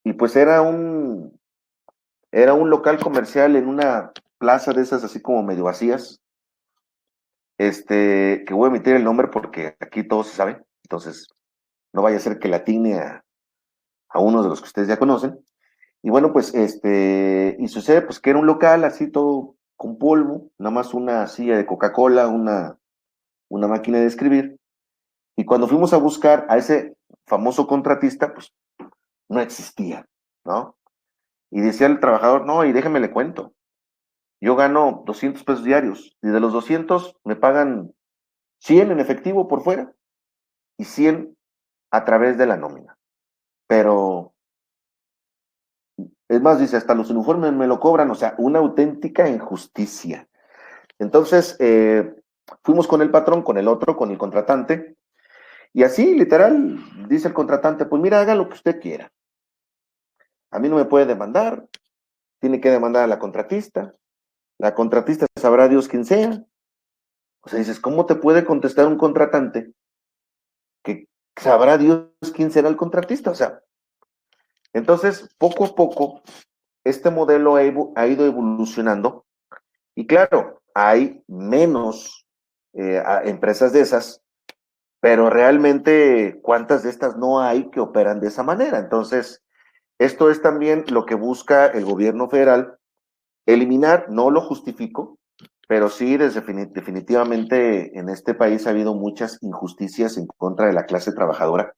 y pues era un local comercial en una plaza de esas así como medio vacías, que voy a emitir el nombre porque aquí todo se sabe, entonces no vaya a ser que la atigne a uno de los que ustedes ya conocen. Y bueno, pues, y sucede pues que era un local así todo con polvo, nada más una silla de Coca-Cola, una máquina de escribir. Y cuando fuimos a buscar a ese famoso contratista, pues no existía, ¿no? Y decía el trabajador, no, y déjeme le cuento, yo gano 200 pesos diarios, y de los 200 me pagan 100 en efectivo por fuera y 100 a través de la nómina. Pero, es más, dice, hasta los uniformes me lo cobran, o sea, una auténtica injusticia. Entonces, fuimos con el patrón, con el otro, con el contratante, y así, literal, dice el contratante, pues mira, haga lo que usted quiera. A mí no me puede demandar, tiene que demandar a la contratista sabrá Dios quién sea. O sea, dices, ¿cómo te puede contestar un contratante que sabrá Dios quién será el contratista? O sea, entonces, poco a poco, este modelo ha ido evolucionando y claro, hay menos empresas de esas, pero realmente, ¿cuántas de estas no hay que operan de esa manera? Entonces, esto es también lo que busca el gobierno federal, eliminar, no lo justifico, pero sí, definitivamente en este país ha habido muchas injusticias en contra de la clase trabajadora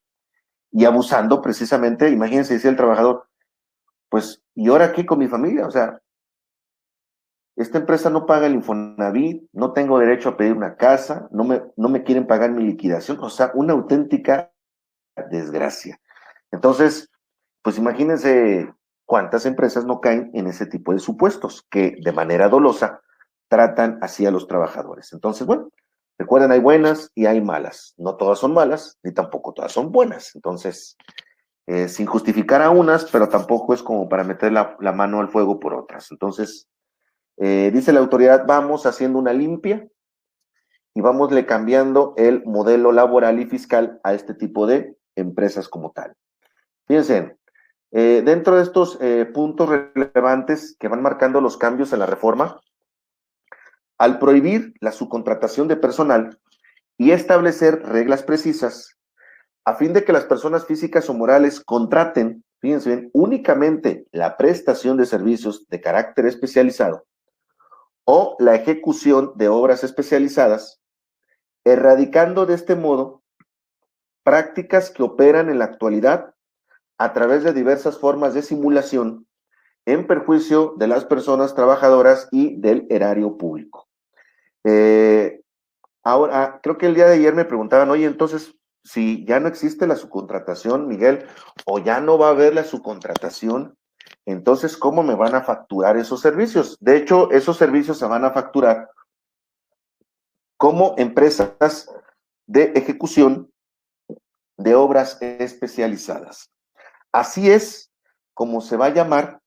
y abusando precisamente, imagínense, dice el trabajador, pues, ¿y ahora qué con mi familia? O sea, esta empresa no paga el Infonavit, no tengo derecho a pedir una casa, no me quieren pagar mi liquidación, o sea, una auténtica desgracia. Entonces, pues imagínense cuántas empresas no caen en ese tipo de supuestos que de manera dolosa tratan así a los trabajadores. Entonces, bueno, recuerden, hay buenas y hay malas. No todas son malas, ni tampoco todas son buenas. Entonces, sin justificar a unas, pero tampoco es como para meter la mano al fuego por otras. Entonces, dice la autoridad, vamos haciendo una limpia y vamosle cambiando el modelo laboral y fiscal a este tipo de empresas como tal. Fíjense, dentro de estos puntos relevantes que van marcando los cambios en la reforma, al prohibir la subcontratación de personal y establecer reglas precisas a fin de que las personas físicas o morales contraten, fíjense bien, únicamente la prestación de servicios de carácter especializado o la ejecución de obras especializadas, erradicando de este modo prácticas que operan en la actualidad a través de diversas formas de simulación en perjuicio de las personas trabajadoras y del erario público. Ahora, creo que el día de ayer me preguntaban, oye, entonces, si ya no existe la subcontratación, Miguel, o ya no va a haber la subcontratación, entonces, ¿cómo me van a facturar esos servicios? De hecho, esos servicios se van a facturar como empresas de ejecución de obras especializadas. Así es como se va a llamar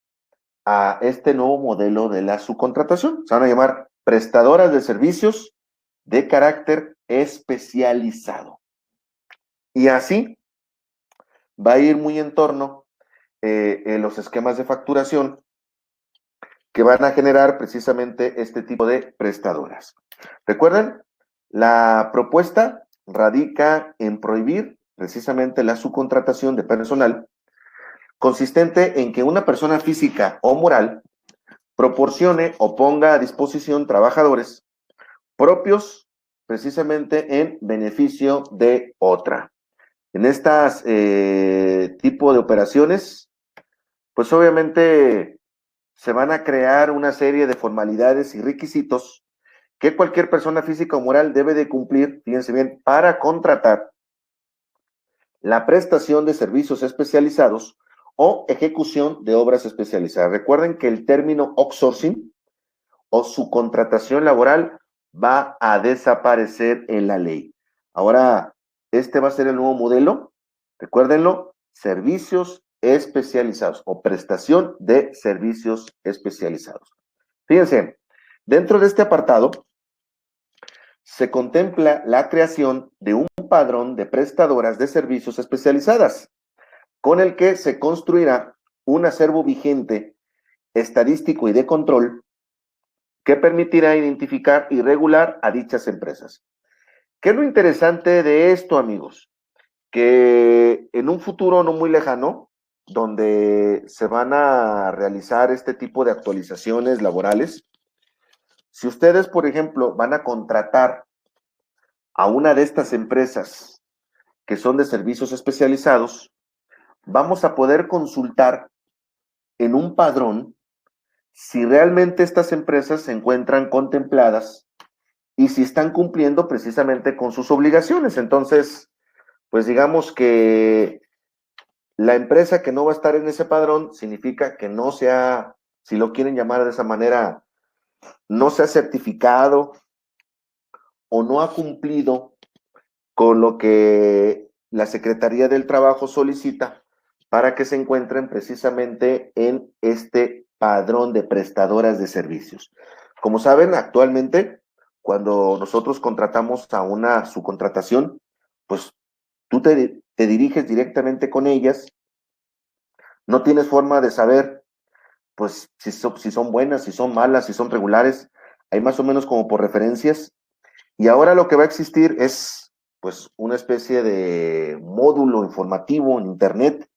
a este nuevo modelo de la subcontratación. Se van a llamar prestadoras de servicios de carácter especializado. Y así va a ir muy en torno los esquemas de facturación que van a generar precisamente este tipo de prestadoras. Recuerden, la propuesta radica en prohibir precisamente la subcontratación de personal, consistente en que una persona física o moral proporcione o ponga a disposición trabajadores propios precisamente en beneficio de otra. En estas tipo de operaciones, pues obviamente se van a crear una serie de formalidades y requisitos que cualquier persona física o moral debe de cumplir, fíjense bien, para contratar la prestación de servicios especializados o ejecución de obras especializadas. Recuerden que el término outsourcing o subcontratación laboral va a desaparecer en la ley. Ahora, este va a ser el nuevo modelo, recuérdenlo, servicios especializados o prestación de servicios especializados. Fíjense, dentro de este apartado se contempla la creación de un padrón de prestadoras de servicios especializadas, con el que se construirá un acervo vigente, estadístico y de control que permitirá identificar y regular a dichas empresas. ¿Qué es lo interesante de esto, amigos? Que en un futuro no muy lejano, donde se van a realizar este tipo de actualizaciones laborales, si ustedes, por ejemplo, van a contratar a una de estas empresas que son de servicios especializados, vamos a poder consultar en un padrón si realmente estas empresas se encuentran contempladas y si están cumpliendo precisamente con sus obligaciones. Entonces, pues digamos que la empresa que no va a estar en ese padrón significa que no sea, si lo quieren llamar de esa manera, no se ha certificado o no ha cumplido con lo que la Secretaría del Trabajo solicita para que se encuentren precisamente en este padrón de prestadoras de servicios. Como saben, actualmente, cuando nosotros contratamos a una subcontratación, pues tú te diriges directamente con ellas, no tienes forma de saber pues si son buenas, si son malas, si son regulares, hay más o menos como por referencias. Y ahora lo que va a existir es pues una especie de módulo informativo en internet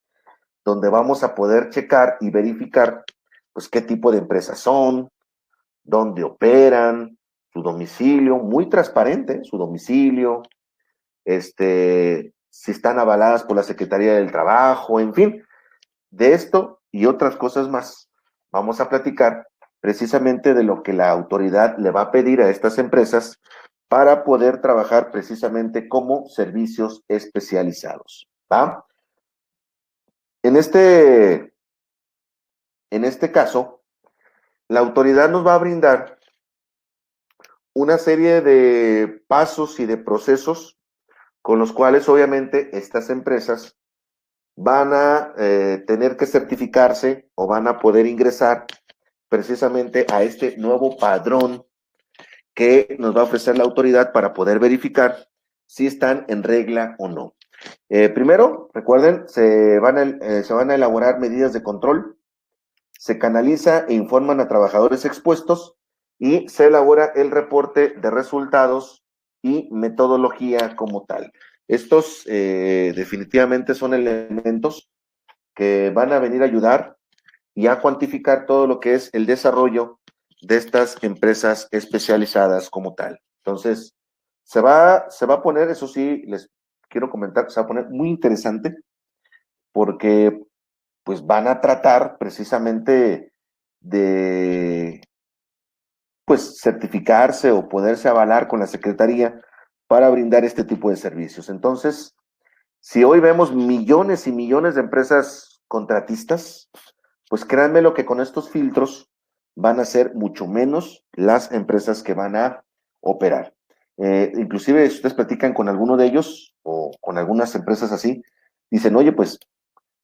donde vamos a poder checar y verificar pues qué tipo de empresas son, dónde operan, su domicilio, muy transparente, su domicilio, si están avaladas por la Secretaría del Trabajo, en fin, de esto y otras cosas más. Vamos a platicar precisamente de lo que la autoridad le va a pedir a estas empresas para poder trabajar precisamente como servicios especializados, ¿va? En este caso, la autoridad nos va a brindar una serie de pasos y de procesos con los cuales obviamente estas empresas van a tener que certificarse o van a poder ingresar precisamente a este nuevo padrón que nos va a ofrecer la autoridad para poder verificar si están en regla o no. Primero, recuerden, se van a elaborar medidas de control, se canaliza e informan a trabajadores expuestos y se elabora el reporte de resultados y metodología como tal. Estos definitivamente son elementos que van a venir a ayudar y a cuantificar todo lo que es el desarrollo de estas empresas especializadas como tal. Entonces, se va a poner, eso sí, les quiero comentar, se va a poner muy interesante porque pues van a tratar precisamente de pues certificarse o poderse avalar con la Secretaría para brindar este tipo de servicios. Entonces, si hoy vemos millones y millones de empresas contratistas, pues créanme lo que con estos filtros van a ser mucho menos las empresas que van a operar. Inclusive si ustedes platican con alguno de ellos o con algunas empresas así, dicen, oye, pues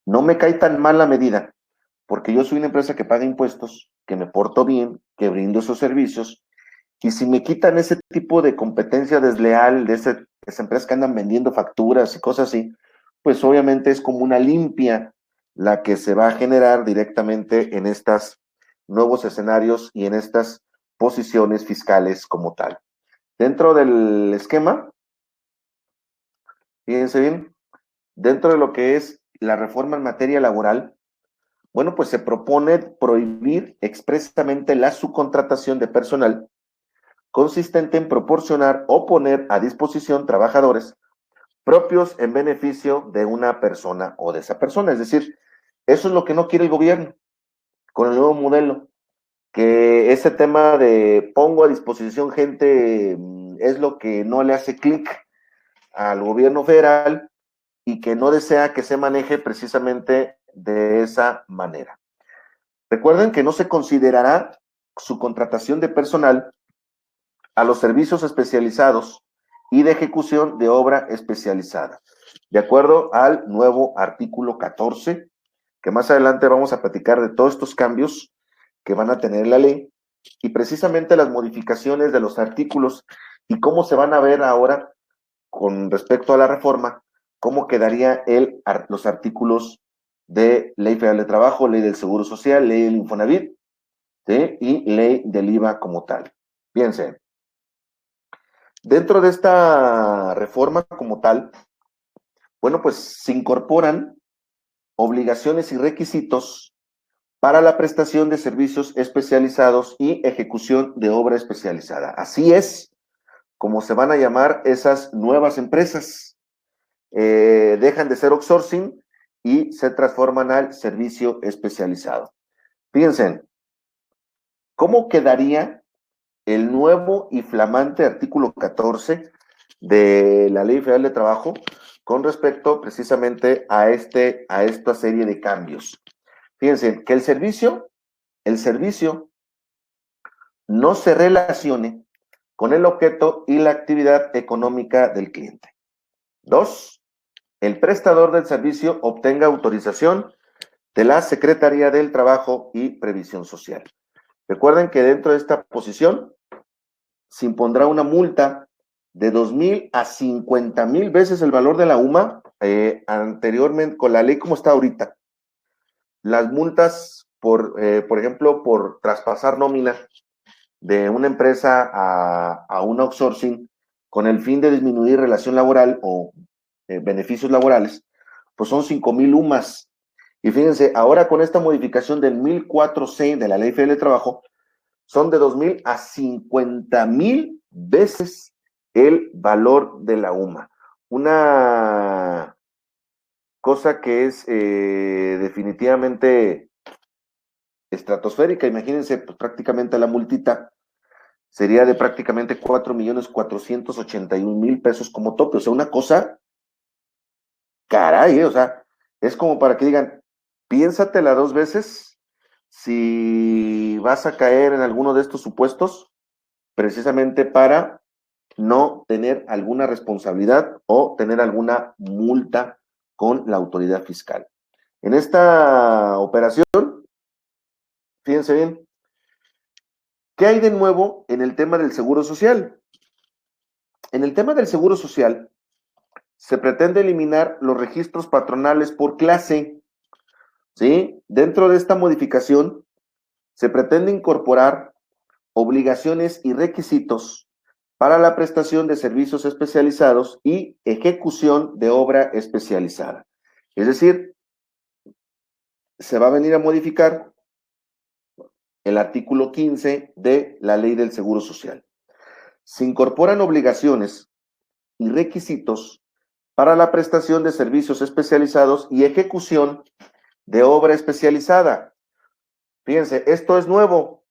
no me cae tan mal la medida, porque yo soy una empresa que paga impuestos, que me porto bien, que brindo esos servicios, y si me quitan ese tipo de competencia desleal de esas empresas que andan vendiendo facturas y cosas así, pues obviamente es como una limpia la que se va a generar directamente en estos nuevos escenarios y en estas posiciones fiscales como tal. Dentro del esquema, fíjense bien, dentro de lo que es la reforma en materia laboral, bueno, pues se propone prohibir expresamente la subcontratación de personal consistente en proporcionar o poner a disposición trabajadores propios en beneficio de una persona o de esa persona. Es decir, eso es lo que no quiere el gobierno con el nuevo modelo, que ese tema de pongo a disposición gente es lo que no le hace clic al gobierno federal y que no desea que se maneje precisamente de esa manera. Recuerden que no se considerará su contratación de personal a los servicios especializados y de ejecución de obra especializada, de acuerdo al nuevo artículo 14, que más adelante vamos a platicar de todos estos cambios que van a tener la ley y precisamente las modificaciones de los artículos y cómo se van a ver ahora con respecto a la reforma, cómo quedaría los artículos de Ley Federal de Trabajo, Ley del Seguro Social, Ley del Infonavit ¿sí? Y ley del IVA como tal. Fíjense, dentro de esta reforma como tal, bueno, pues se incorporan obligaciones y requisitos para la prestación de servicios especializados y ejecución de obra especializada. Así es como se van a llamar esas nuevas empresas. Dejan de ser outsourcing y se transforman al servicio especializado. Fíjense, ¿cómo quedaría el nuevo y flamante artículo 14 de la Ley Federal de Trabajo con respecto precisamente a esta serie de cambios? Fíjense que el servicio no se relacione con el objeto y la actividad económica del cliente. 2, el prestador del servicio obtenga autorización de la Secretaría del Trabajo y Previsión Social. Recuerden que dentro de esta posición se impondrá una multa de 2,000 a 50,000 veces el valor de la UMA, anteriormente, con la ley como está ahorita. Las multas, por ejemplo, por traspasar nómina de una empresa a un outsourcing con el fin de disminuir relación laboral o beneficios laborales, pues son 5,000 UMAS. Y fíjense, ahora con esta modificación del 1004C de la Ley Federal de Trabajo, son de 2,000 a 50,000 veces el valor de la UMA. Una cosa que es definitivamente estratosférica. Imagínense, pues prácticamente la multita sería de prácticamente 4,481,000 pesos como tope. O sea, una cosa, caray, o sea, es como para que digan, piénsatela 2 veces si vas a caer en alguno de estos supuestos, precisamente para no tener alguna responsabilidad o tener alguna multa con la autoridad fiscal. En esta operación, fíjense bien, ¿qué hay de nuevo en el tema del seguro social? En el tema del seguro social, se pretende eliminar los registros patronales por clase, ¿sí? Dentro de esta modificación, se pretende incorporar obligaciones y requisitos para la prestación de servicios especializados y ejecución de obra especializada. Es decir, se va a venir a modificar el artículo 15 de la Ley del Seguro Social. Se incorporan obligaciones y requisitos para la prestación de servicios especializados y ejecución de obra especializada. Fíjense, esto es nuevo.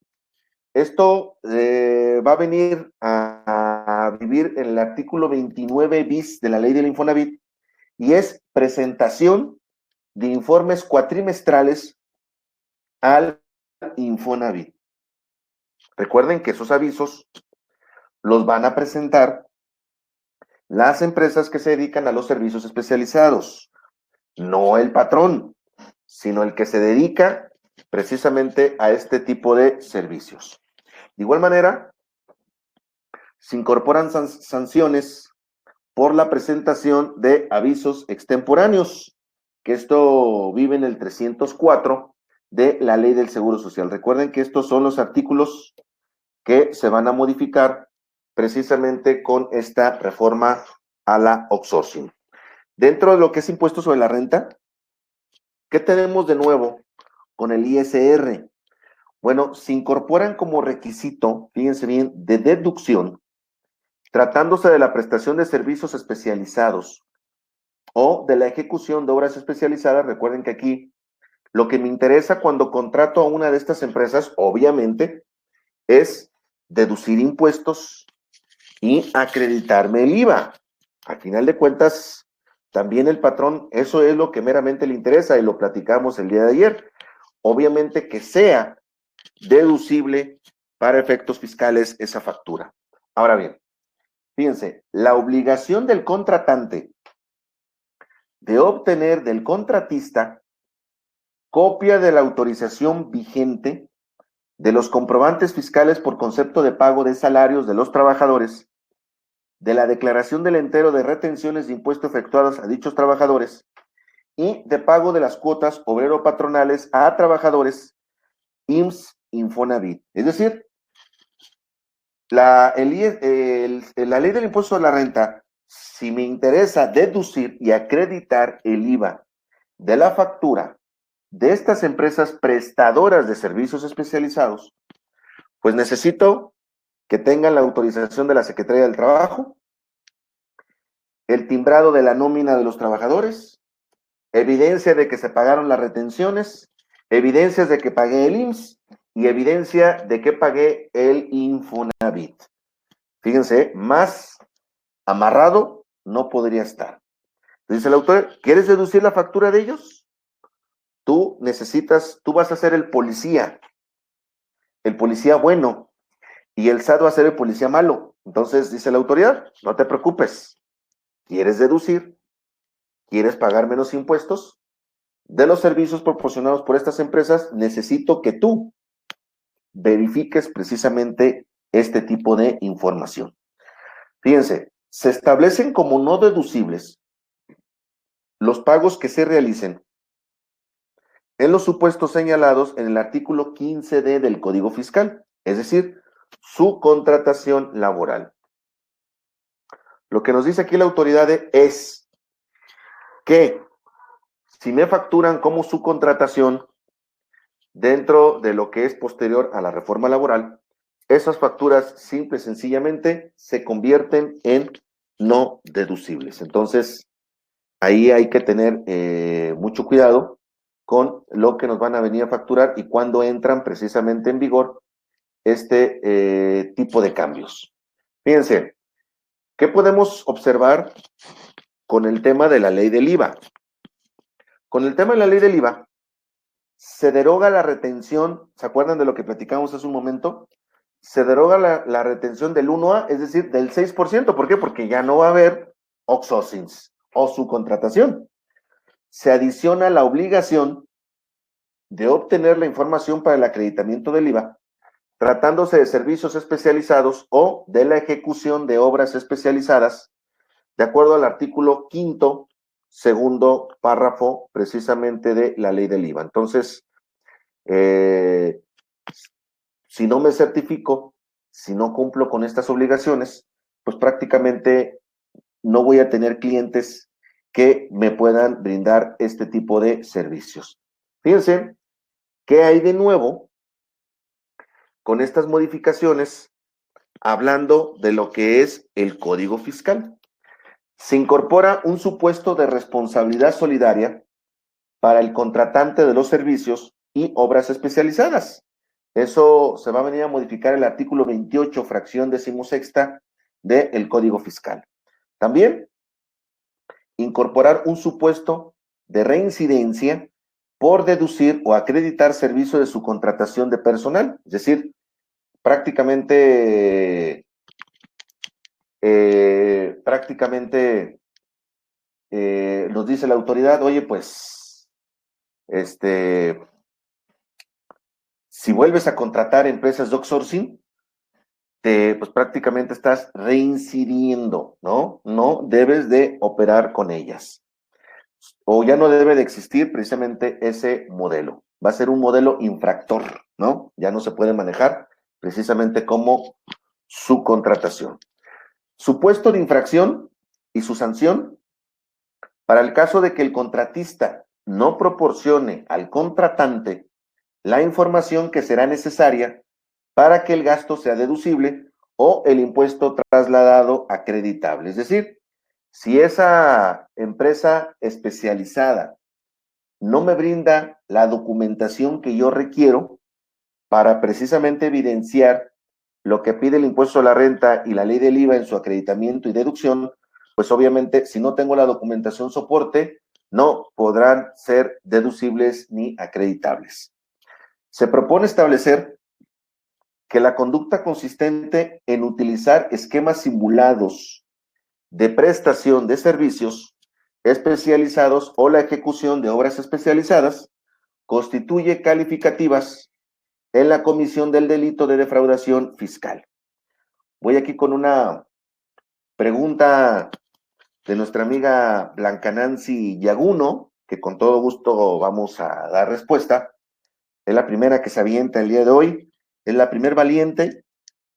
Esto va a venir a vivir en el artículo 29 bis de la Ley del Infonavit y es presentación de informes cuatrimestrales al Infonavit. Recuerden que esos avisos los van a presentar las empresas que se dedican a los servicios especializados, no el patrón, sino el que se dedica precisamente a este tipo de servicios. De igual manera, se incorporan sanciones por la presentación de avisos extemporáneos, que esto vive en el 304 de la Ley del Seguro Social. Recuerden que estos son los artículos que se van a modificar precisamente con esta reforma a la outsourcing. Dentro de lo que es impuesto sobre la renta, ¿qué tenemos de nuevo con el ISR? Bueno, se incorporan como requisito, fíjense bien, de deducción, tratándose de la prestación de servicios especializados o de la ejecución de obras especializadas. Recuerden que aquí lo que me interesa cuando contrato a una de estas empresas, obviamente, es deducir impuestos y acreditarme el IVA. Al final de cuentas, también el patrón, eso es lo que meramente le interesa y lo platicamos el día de ayer. Obviamente que sea deducible para efectos fiscales esa factura. Ahora bien, fíjense, la obligación del contratante de obtener del contratista copia de la autorización vigente de los comprobantes fiscales por concepto de pago de salarios de los trabajadores, de la declaración del entero de retenciones de impuestos efectuadas a dichos trabajadores y de pago de las cuotas obrero-patronales a trabajadores, IMSS Infonavit. Es decir, la ley del impuesto a la renta, si me interesa deducir y acreditar el IVA de la factura de estas empresas prestadoras de servicios especializados, pues necesito que tengan la autorización de la Secretaría del Trabajo, el timbrado de la nómina de los trabajadores, evidencia de que se pagaron las retenciones, evidencias de que pagué el IMSS y evidencia de que pagué el Infonavit. Fíjense, más amarrado no podría estar. Dice el autor, ¿quieres deducir la factura de ellos? Tú vas a ser el policía bueno, y el SAT va a ser el policía malo. Entonces, dice la autoridad, no te preocupes. ¿Quieres deducir? ¿Quieres pagar menos impuestos? De los servicios proporcionados por estas empresas, necesito que tú verifiques precisamente este tipo de información. Fíjense, se establecen como no deducibles los pagos que se realicen en los supuestos señalados en el artículo 15D del Código Fiscal, es decir, su contratación laboral. Lo que nos dice aquí la autoridad es que si me facturan como su contratación dentro de lo que es posterior a la reforma laboral, esas facturas simple y sencillamente se convierten en no deducibles. Entonces, ahí hay que tener mucho cuidado con lo que nos van a venir a facturar y cuándo entran precisamente en vigor este tipo de cambios. Fíjense, ¿qué podemos observar con el tema de la ley del IVA? Con el tema de la ley del IVA, se deroga la retención, ¿se acuerdan de lo que platicamos hace un momento? Se deroga la retención del 1A, es decir, del 6%. ¿Por qué? Porque ya no va a haber outsourcings o subcontratación. Se adiciona la obligación de obtener la información para el acreditamiento del IVA, tratándose de servicios especializados o de la ejecución de obras especializadas, de acuerdo al artículo 5º, segundo párrafo, precisamente de la ley del IVA. Entonces, si no me certifico, si no cumplo con estas obligaciones, pues prácticamente no voy a tener clientes que me puedan brindar este tipo de servicios. Fíjense, ¿qué hay de nuevo con estas modificaciones? Hablando de lo que es el Código Fiscal. Se incorpora un supuesto de responsabilidad solidaria para el contratante de los servicios y obras especializadas. Eso se va a venir a modificar el artículo 28, fracción 16ª del Código Fiscal. También incorporar un supuesto de reincidencia por deducir o acreditar servicio de su contratación de personal. Es decir, prácticamente nos dice la autoridad, oye, pues, si vuelves a contratar empresas de outsourcing, pues prácticamente estás reincidiendo, ¿no? No debes de operar con ellas. O ya no debe de existir precisamente ese modelo. Va a ser un modelo infractor, ¿no? Ya no se puede manejar precisamente como subcontratación. Supuesto de infracción y su sanción, para el caso de que el contratista no proporcione al contratante la información que será necesaria para que el gasto sea deducible o el impuesto trasladado acreditable. Es decir, si esa empresa especializada no me brinda la documentación que yo requiero para precisamente evidenciar lo que pide el impuesto a la renta y la ley del IVA en su acreditamiento y deducción, pues obviamente si no tengo la documentación soporte, no podrán ser deducibles ni acreditables. Se propone establecer que la conducta consistente en utilizar esquemas simulados de prestación de servicios especializados o la ejecución de obras especializadas constituye calificativas en la comisión del delito de defraudación fiscal. Voy aquí con una pregunta de nuestra amiga Blanca Nancy Yaguno, que con todo gusto vamos a dar respuesta. Es la primera que se avienta el día de hoy. Es la primer valiente.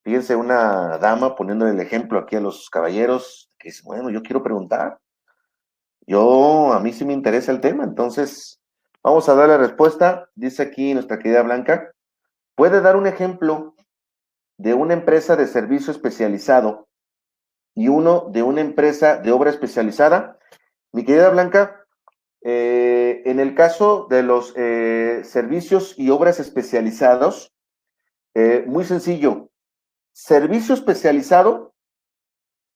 Fíjense, una dama poniendo el ejemplo aquí a los caballeros, que dice, bueno, yo quiero preguntar. A mí sí me interesa el tema, entonces vamos a dar la respuesta. Dice aquí nuestra querida Blanca, ¿puede dar un ejemplo de una empresa de servicio especializado y uno de una empresa de obra especializada? Mi querida Blanca, en el caso de los servicios y obras especializados, muy sencillo. Servicio especializado,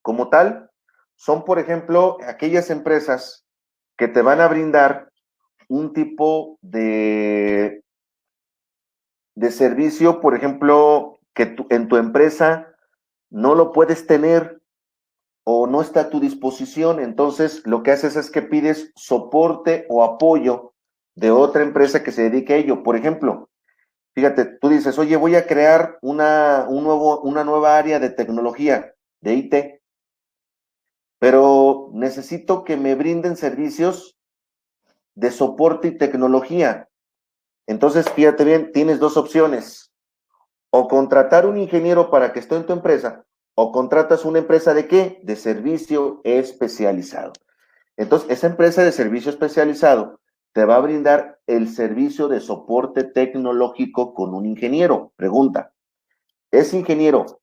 como tal, son, por ejemplo, aquellas empresas que te van a brindar un tipo de servicio, por ejemplo, que en tu empresa no lo puedes tener o no está a tu disposición. Entonces, lo que haces es que pides soporte o apoyo de otra empresa que se dedique a ello. Por ejemplo, fíjate, tú dices, oye, voy a crear una nueva área de tecnología, de IT, pero necesito que me brinden servicios de soporte y tecnología. Entonces, fíjate bien, tienes dos opciones. O contratar un ingeniero para que esté en tu empresa, o contratas una empresa ¿de qué? De servicio especializado. Entonces, esa empresa de servicio especializado te va a brindar el servicio de soporte tecnológico con un ingeniero. Pregunta, ¿ese ingeniero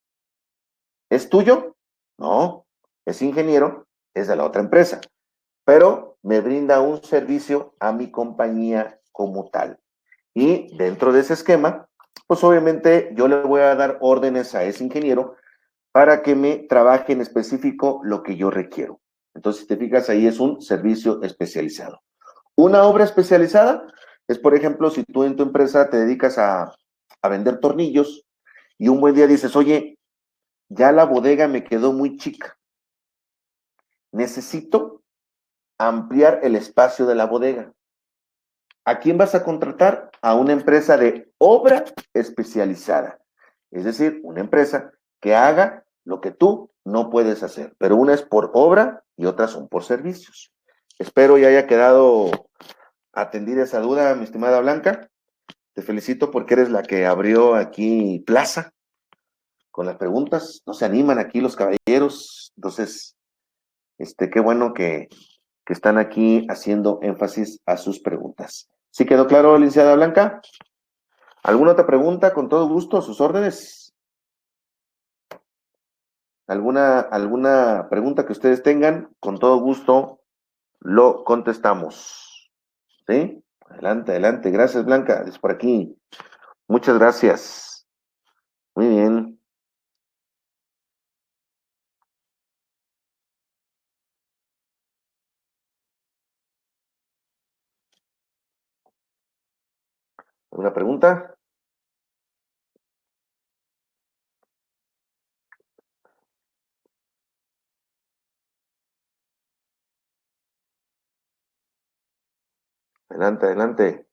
es tuyo? No, ese ingeniero es de la otra empresa, pero me brinda un servicio a mi compañía como tal. Y dentro de ese esquema, pues obviamente yo le voy a dar órdenes a ese ingeniero para que me trabaje en específico lo que yo requiero. Entonces, si te fijas, ahí es un servicio especializado. Una obra especializada es, por ejemplo, si tú en tu empresa te dedicas a vender tornillos y un buen día dices, oye, ya la bodega me quedó muy chica. Necesito ampliar el espacio de la bodega. ¿A quién vas a contratar? A una empresa de obra especializada. Es decir, una empresa que haga lo que tú no puedes hacer. Pero una es por obra y otras son por servicios. Espero ya haya quedado atendida esa duda, mi estimada Blanca. Te felicito porque eres la que abrió aquí plaza con las preguntas. No se animan aquí los caballeros. Entonces, qué bueno que están aquí haciendo énfasis a sus preguntas. ¿Sí quedó claro, licenciada Blanca? ¿Alguna otra pregunta? Con todo gusto, a sus órdenes. ¿Alguna pregunta que ustedes tengan? Con todo gusto lo contestamos. ¿Sí? Adelante, adelante. Gracias, Blanca. Es por aquí. Muchas gracias. Muy bien. ¿Alguna pregunta? Adelante, adelante.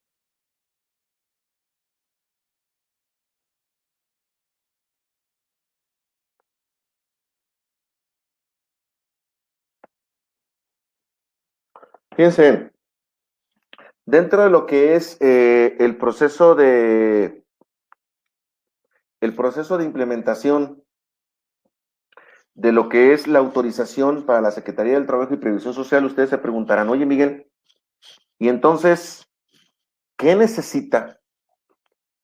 Fíjense, dentro de lo que es el proceso de implementación de lo que es la autorización para la Secretaría del Trabajo y Previsión Social, ustedes se preguntarán, oye Miguel, y entonces, ¿qué necesita?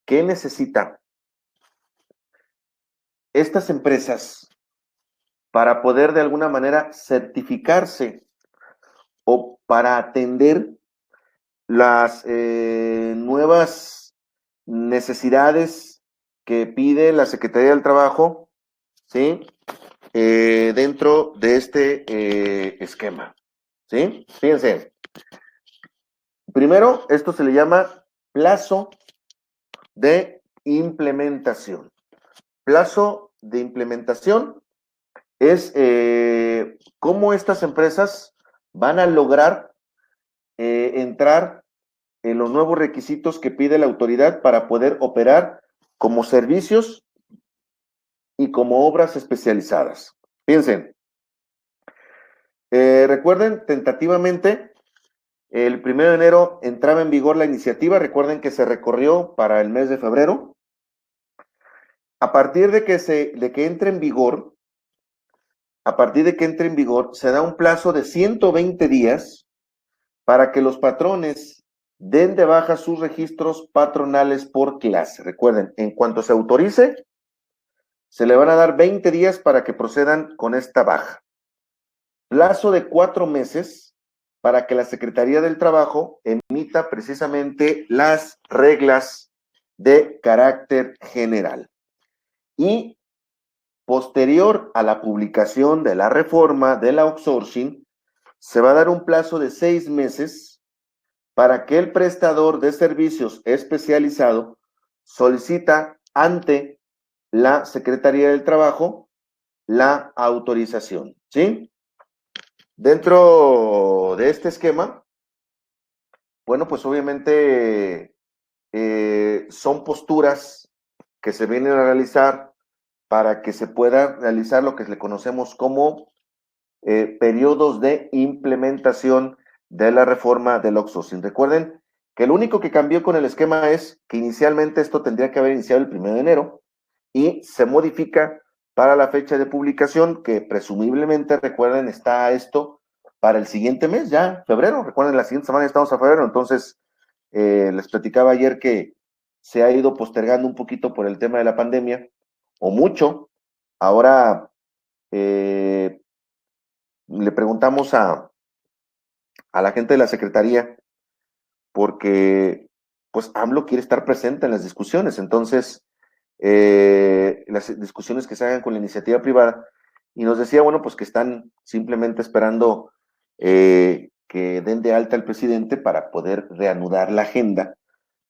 ¿Qué necesita estas empresas para poder de alguna manera certificarse o para atender las nuevas necesidades que pide la Secretaría del Trabajo, ¿sí? Dentro de este esquema, ¿sí? Fíjense, primero, esto se le llama plazo de implementación. Plazo de implementación es cómo estas empresas van a lograr entrar en los nuevos requisitos que pide la autoridad para poder operar como servicios y como obras especializadas. Piensen, recuerden tentativamente El 1 de enero entraba en vigor la iniciativa, recuerden que se recorrió para el mes de febrero. A partir de que entre en vigor, se da un plazo de 120 días para que los patrones den de baja sus registros patronales por clase. Recuerden, en cuanto se autorice, se le van a dar 20 días para que procedan con esta baja. Plazo de 4 meses para que la Secretaría del Trabajo emita precisamente las reglas de carácter general. Y posterior a la publicación de la reforma del outsourcing, se va a dar un plazo de 6 meses para que el prestador de servicios especializado solicita ante la Secretaría del Trabajo la autorización, ¿sí? Dentro de este esquema, bueno, pues obviamente son posturas que se vienen a realizar para que se pueda realizar lo que le conocemos como periodos de implementación de la reforma del outsourcing. Recuerden que lo único que cambió con el esquema es que inicialmente esto tendría que haber iniciado el 1 de enero y se modifica para la fecha de publicación, que presumiblemente, recuerden, está esto para el siguiente mes, ya, febrero. Recuerden, la siguiente semana estamos a febrero, entonces les platicaba ayer que se ha ido postergando un poquito por el tema de la pandemia, o mucho. Ahora le preguntamos a la gente de la Secretaría, porque pues AMLO quiere estar presente en las discusiones, entonces las discusiones que se hagan con la iniciativa privada, y nos decía, bueno, pues que están simplemente esperando que den de alta al presidente para poder reanudar la agenda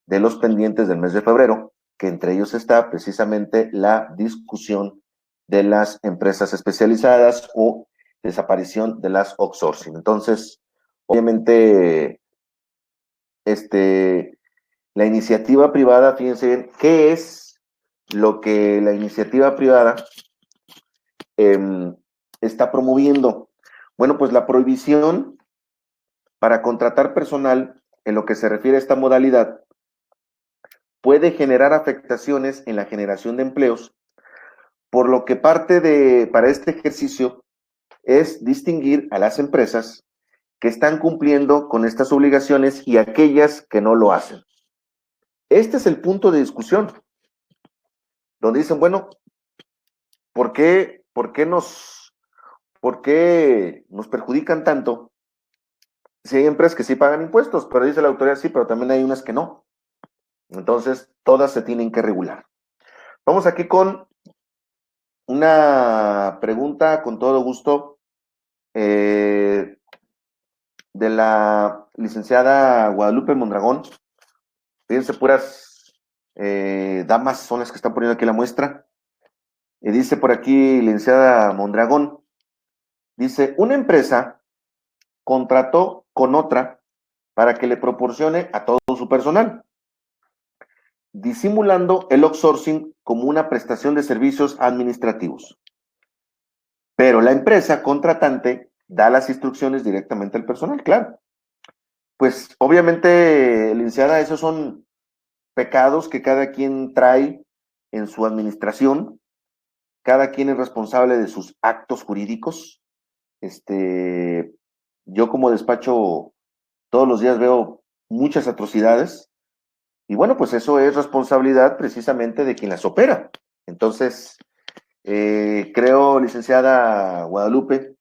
de los pendientes del mes de febrero, que entre ellos está precisamente la discusión de las empresas especializadas o desaparición de las outsourcing. Entonces, obviamente, la iniciativa privada, fíjense bien, ¿qué es lo que la iniciativa privada está promoviendo? Bueno, pues la prohibición para contratar personal en lo que se refiere a esta modalidad puede generar afectaciones en la generación de empleos, por lo que para este ejercicio es distinguir a las empresas que están cumpliendo con estas obligaciones y aquellas que no lo hacen. Este es el punto de discusión, donde dicen, bueno, ¿por qué nos perjudican tanto si hay empresas que sí pagan impuestos? Pero dice la autoridad, sí, pero también hay unas que no. Entonces, todas se tienen que regular. Vamos aquí con una pregunta, con todo gusto, de la licenciada Guadalupe Mondragón. Fíjense, puras damas son las que están poniendo aquí la muestra. Y dice por aquí, licenciada Mondragón, dice, una empresa contrató con otra para que le proporcione a todo su personal, disimulando el outsourcing como una prestación de servicios administrativos. Pero la empresa contratante da las instrucciones directamente al personal, claro. Pues obviamente, licenciada, esos son pecados que cada quien trae en su administración, cada quien es responsable de sus actos jurídicos. Yo como despacho todos los días veo muchas atrocidades, y bueno, pues eso es responsabilidad precisamente de quien las opera. Entonces, creo, licenciada Guadalupe,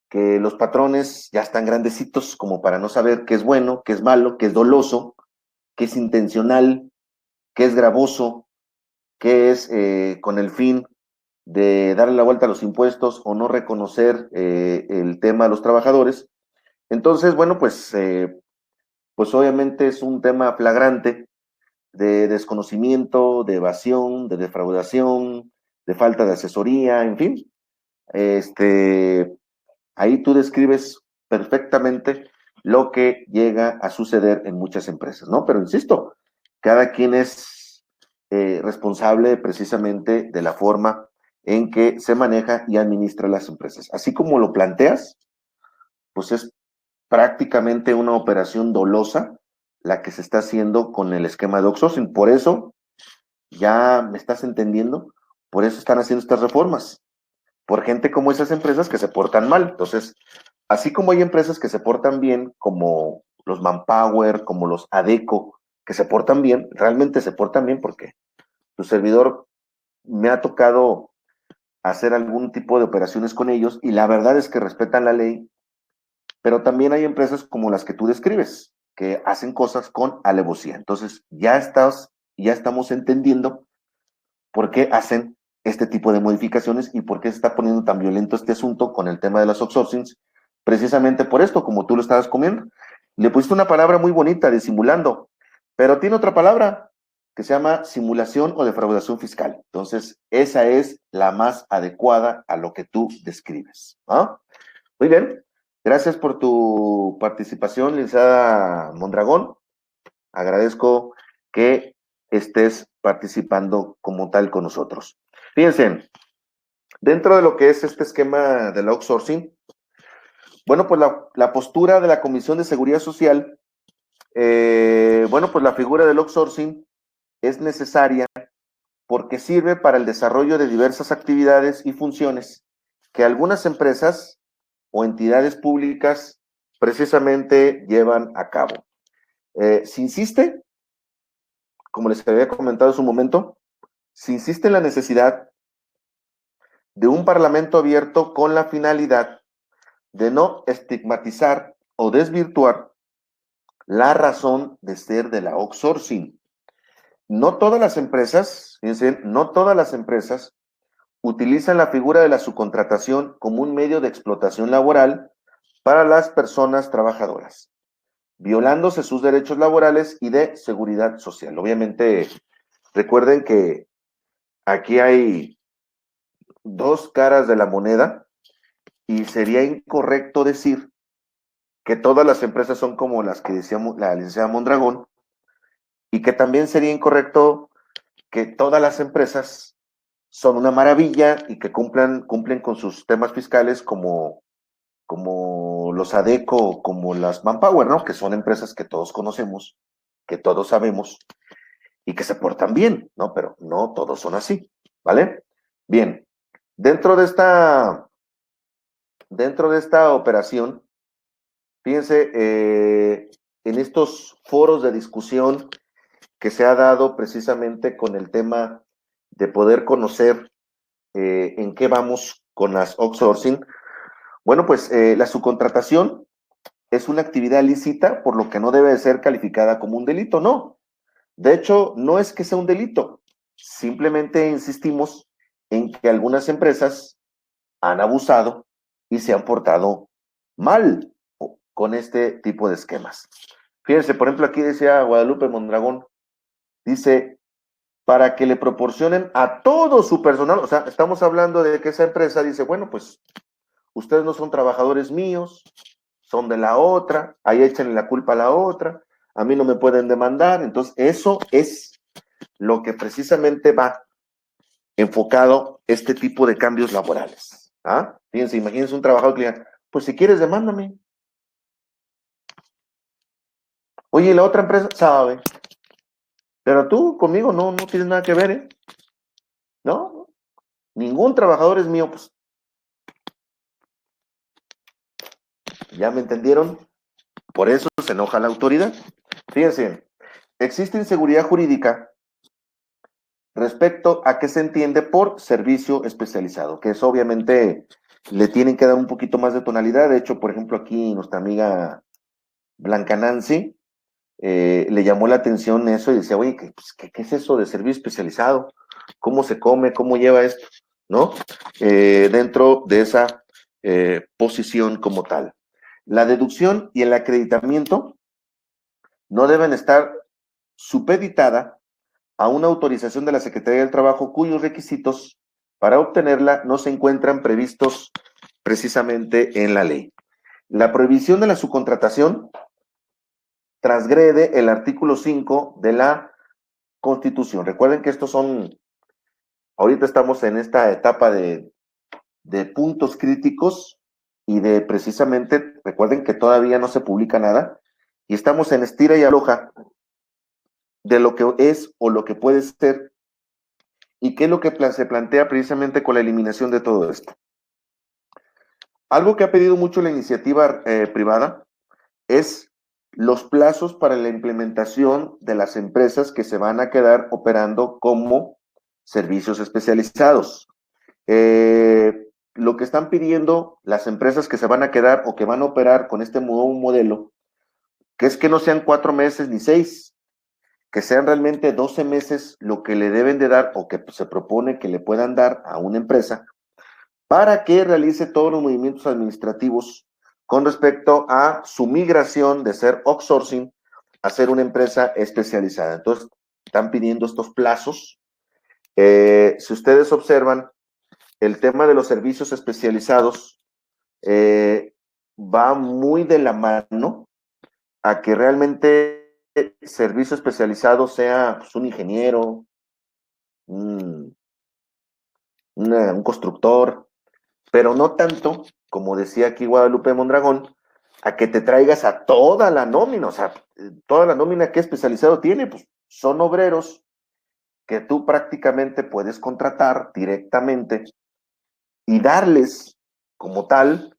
que los patrones ya están grandecitos como para no saber qué es bueno, qué es malo, qué es doloso, qué es intencional, qué es gravoso, qué es con el fin de darle la vuelta a los impuestos o no reconocer el tema de los trabajadores. Entonces, bueno, pues obviamente es un tema flagrante de desconocimiento, de evasión, de defraudación, de falta de asesoría, en fin. Ahí tú describes perfectamente lo que llega a suceder en muchas empresas, ¿no? Pero insisto, cada quien es responsable precisamente de la forma en que se maneja y administra las empresas. Así como lo planteas, pues es prácticamente una operación dolosa la que se está haciendo con el esquema de outsourcing. Por eso, ya me estás entendiendo, por eso están haciendo estas reformas, por gente como esas empresas que se portan mal. Entonces, así como hay empresas que se portan bien, como los Manpower, como los Adecco, que se portan bien, realmente se portan bien porque tu servidor me ha tocado hacer algún tipo de operaciones con ellos y la verdad es que respetan la ley, pero también hay empresas como las que tú describes, que hacen cosas con alevosía. Entonces, ya estamos entendiendo por qué hacen este tipo de modificaciones y por qué se está poniendo tan violento este asunto con el tema de las outsourcings, precisamente por esto, como tú lo estabas comiendo. Le pusiste una palabra muy bonita de simulando, pero tiene otra palabra que se llama simulación o defraudación fiscal. Entonces, esa es la más adecuada a lo que tú describes. ¿Ah? Muy bien. Gracias por tu participación, licenciada Mondragón. Agradezco que estés participando como tal con nosotros. Fíjense, dentro de lo que es este esquema del outsourcing, bueno, pues la postura de la Comisión de Seguridad Social, bueno, pues la figura del outsourcing es necesaria porque sirve para el desarrollo de diversas actividades y funciones que algunas empresas o entidades públicas precisamente llevan a cabo. Se insiste, como les había comentado en su momento, se insiste en la necesidad de un parlamento abierto con la finalidad de no estigmatizar o desvirtuar la razón de ser de la outsourcing. No todas las empresas, fíjense, no todas las empresas utilizan la figura de la subcontratación como un medio de explotación laboral para las personas trabajadoras, violándose sus derechos laborales y de seguridad social. Obviamente, recuerden que aquí hay dos caras de la moneda y sería incorrecto decir que todas las empresas son como las que decíamos la licenciada Mondragón y que también sería incorrecto que todas las empresas son una maravilla y que cumplen con sus temas fiscales como los Adecco, como las Manpower, ¿no? Que son empresas que todos conocemos, que todos sabemos y que se portan bien, ¿no? Pero no todos son así, ¿vale? Bien, dentro de esta operación, fíjense, en estos foros de discusión que se ha dado precisamente con el tema de poder conocer en qué vamos con las outsourcing. Bueno, pues la subcontratación es una actividad lícita, por lo que no debe de ser calificada como un delito, no. De hecho, no es que sea un delito, simplemente insistimos en que algunas empresas han abusado y se han portado mal con este tipo de esquemas. Fíjense, por ejemplo, aquí decía Guadalupe Mondragón, dice, para que le proporcionen a todo su personal, o sea, estamos hablando de que esa empresa dice, bueno, pues ustedes no son trabajadores míos, son de la otra, ahí échenle la culpa a la otra, a mí no me pueden demandar. Entonces, eso es lo que precisamente va enfocado este tipo de cambios laborales. ¿Ah? Fíjense, imagínense un trabajador que diga, pues si quieres, demándame. Oye, la otra empresa sabe, pero tú conmigo no tienes nada que ver, ¿eh? No, ningún trabajador es mío, pues. ¿Ya me entendieron? Por eso se enoja la autoridad. Fíjense, existe inseguridad jurídica respecto a qué se entiende por servicio especializado, que eso obviamente le tienen que dar un poquito más de tonalidad. De hecho, por ejemplo, aquí nuestra amiga Blanca Nancy le llamó la atención eso y decía, oye, ¿qué es eso de servicio especializado? ¿Cómo se come? ¿Cómo lleva esto? ¿No? Dentro de esa posición como tal. La deducción y el acreditamiento no deben estar supeditada a una autorización de la Secretaría del Trabajo cuyos requisitos para obtenerla no se encuentran previstos precisamente en la ley. La prohibición de la subcontratación transgrede el artículo 5 de la Constitución. Recuerden que ahorita estamos en esta etapa de puntos críticos y de precisamente, recuerden que todavía no se publica nada, y estamos en estira y afloja de lo que es o lo que puede ser, y qué es lo que se plantea precisamente con la eliminación de todo esto. Algo que ha pedido mucho la iniciativa privada es los plazos para la implementación de las empresas que se van a quedar operando como servicios especializados. Lo que están pidiendo las empresas que se van a quedar o que van a operar con este nuevo modelo, que es que no sean 4 meses ni 6, que sean realmente 12 meses lo que le deben de dar o que se propone que le puedan dar a una empresa para que realice todos los movimientos administrativos con respecto a su migración de ser outsourcing a ser una empresa especializada. Entonces, están pidiendo estos plazos. Si ustedes observan, el tema de los servicios especializados va muy de la mano a que realmente servicio especializado sea pues, un ingeniero, un constructor, pero no tanto, como decía aquí Guadalupe Mondragón, a que te traigas a toda la nómina, o sea, toda la nómina que especializado tiene, pues son obreros que tú prácticamente puedes contratar directamente y darles como tal,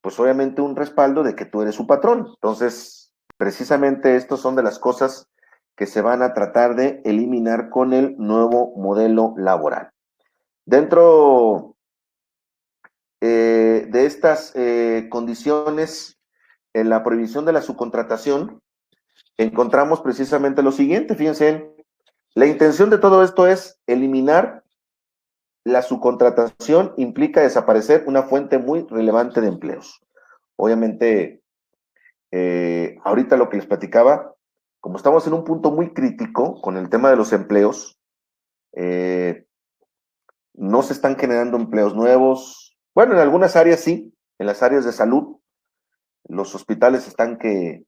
pues obviamente un respaldo de que tú eres su patrón. Entonces, precisamente estos son de las cosas que se van a tratar de eliminar con el nuevo modelo laboral. Dentro de estas condiciones, en la prohibición de la subcontratación, encontramos precisamente lo siguiente, fíjense, la intención de todo esto es eliminar la subcontratación, implica desaparecer una fuente muy relevante de empleos. Obviamente, ahorita lo que les platicaba, como estamos en un punto muy crítico con el tema de los empleos, no se están generando empleos nuevos. Bueno, en algunas áreas sí, en las áreas de salud, los hospitales están que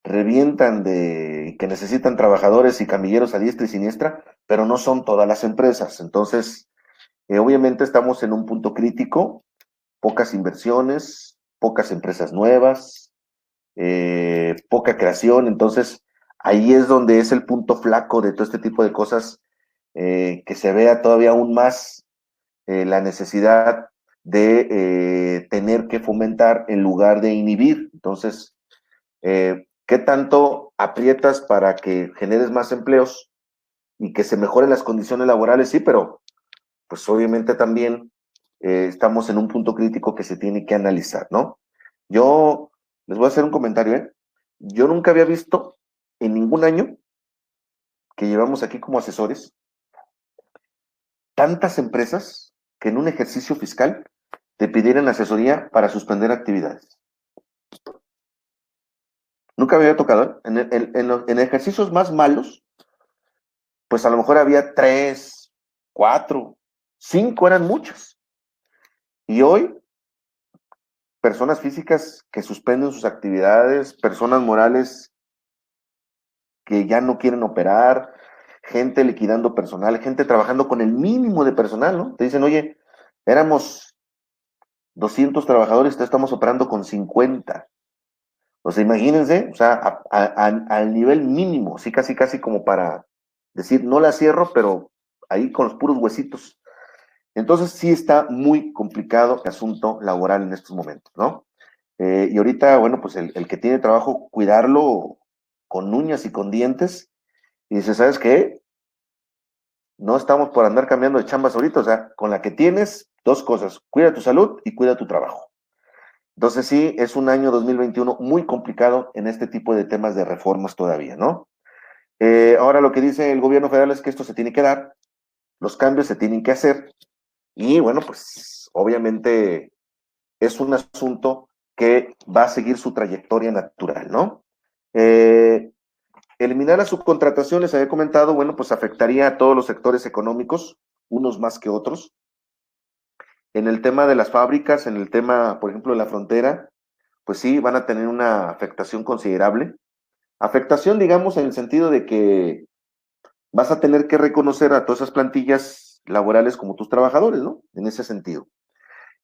revientan que necesitan trabajadores y camilleros a diestra y siniestra, pero no son todas las empresas. Entonces, obviamente estamos en un punto crítico, pocas inversiones, pocas empresas nuevas, poca creación. Entonces, ahí es donde es el punto flaco de todo este tipo de cosas, que se vea todavía aún más la necesidad de tener que fomentar en lugar de inhibir. Entonces, ¿qué tanto aprietas para que generes más empleos y que se mejoren las condiciones laborales? Sí, pero pues obviamente también estamos en un punto crítico que se tiene que analizar, ¿no? Yo les voy a hacer un comentario, ¿eh? Yo nunca había visto en ningún año que llevamos aquí como asesores tantas empresas que en un ejercicio fiscal te pidieran asesoría para suspender actividades. Nunca me había tocado, ¿eh? En ejercicios más malos, pues a lo mejor había 3, 4, 5 eran muchas. Y hoy, personas físicas que suspenden sus actividades, personas morales que ya no quieren operar, gente liquidando personal, gente trabajando con el mínimo de personal, ¿no? Te dicen, oye, éramos 200 trabajadores, estamos operando con 50. O sea, imagínense, o sea, al nivel mínimo, sí, casi, casi como para decir, no la cierro, pero ahí con los puros huesitos. Entonces, sí está muy complicado el asunto laboral en estos momentos, ¿no? Y ahorita, bueno, pues el que tiene trabajo, cuidarlo con uñas y con dientes, y dice, ¿sabes qué? No estamos por andar cambiando de chambas ahorita, o sea, con la que tienes, dos cosas, cuida tu salud y cuida tu trabajo. Entonces sí, es un año 2021 muy complicado en este tipo de temas de reformas todavía, ¿no? Ahora lo que dice el gobierno federal es que esto se tiene que dar, los cambios se tienen que hacer, y bueno, pues obviamente es un asunto que va a seguir su trayectoria natural, ¿no? Eliminar las subcontrataciones, había comentado, bueno, pues afectaría a todos los sectores económicos, unos más que otros. En el tema de las fábricas, en el tema, por ejemplo, de la frontera, pues sí, van a tener una afectación considerable. Afectación, digamos, en el sentido de que vas a tener que reconocer a todas esas plantillas laborales como tus trabajadores, ¿no? En ese sentido.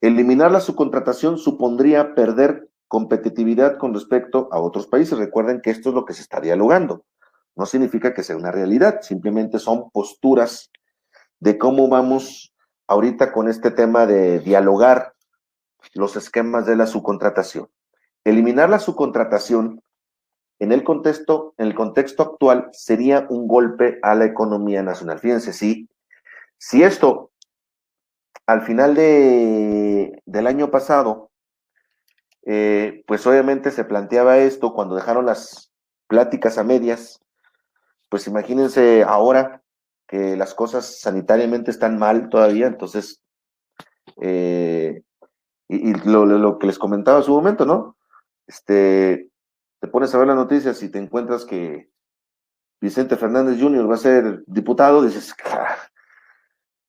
Eliminar la subcontratación supondría perder competitividad con respecto a otros países. Recuerden que esto es lo que se está dialogando. No significa que sea una realidad, simplemente son posturas de cómo vamos ahorita con este tema de dialogar los esquemas de la subcontratación. Eliminar la subcontratación en el contexto actual sería un golpe a la economía nacional. Fíjense, si esto al final del año pasado, pues obviamente se planteaba esto cuando dejaron las pláticas a medias, pues imagínense ahora que las cosas sanitariamente están mal todavía, entonces, y lo que les comentaba en su momento, ¿no? Te pones a ver las noticias y te encuentras que Vicente Fernández Jr. va a ser diputado, dices,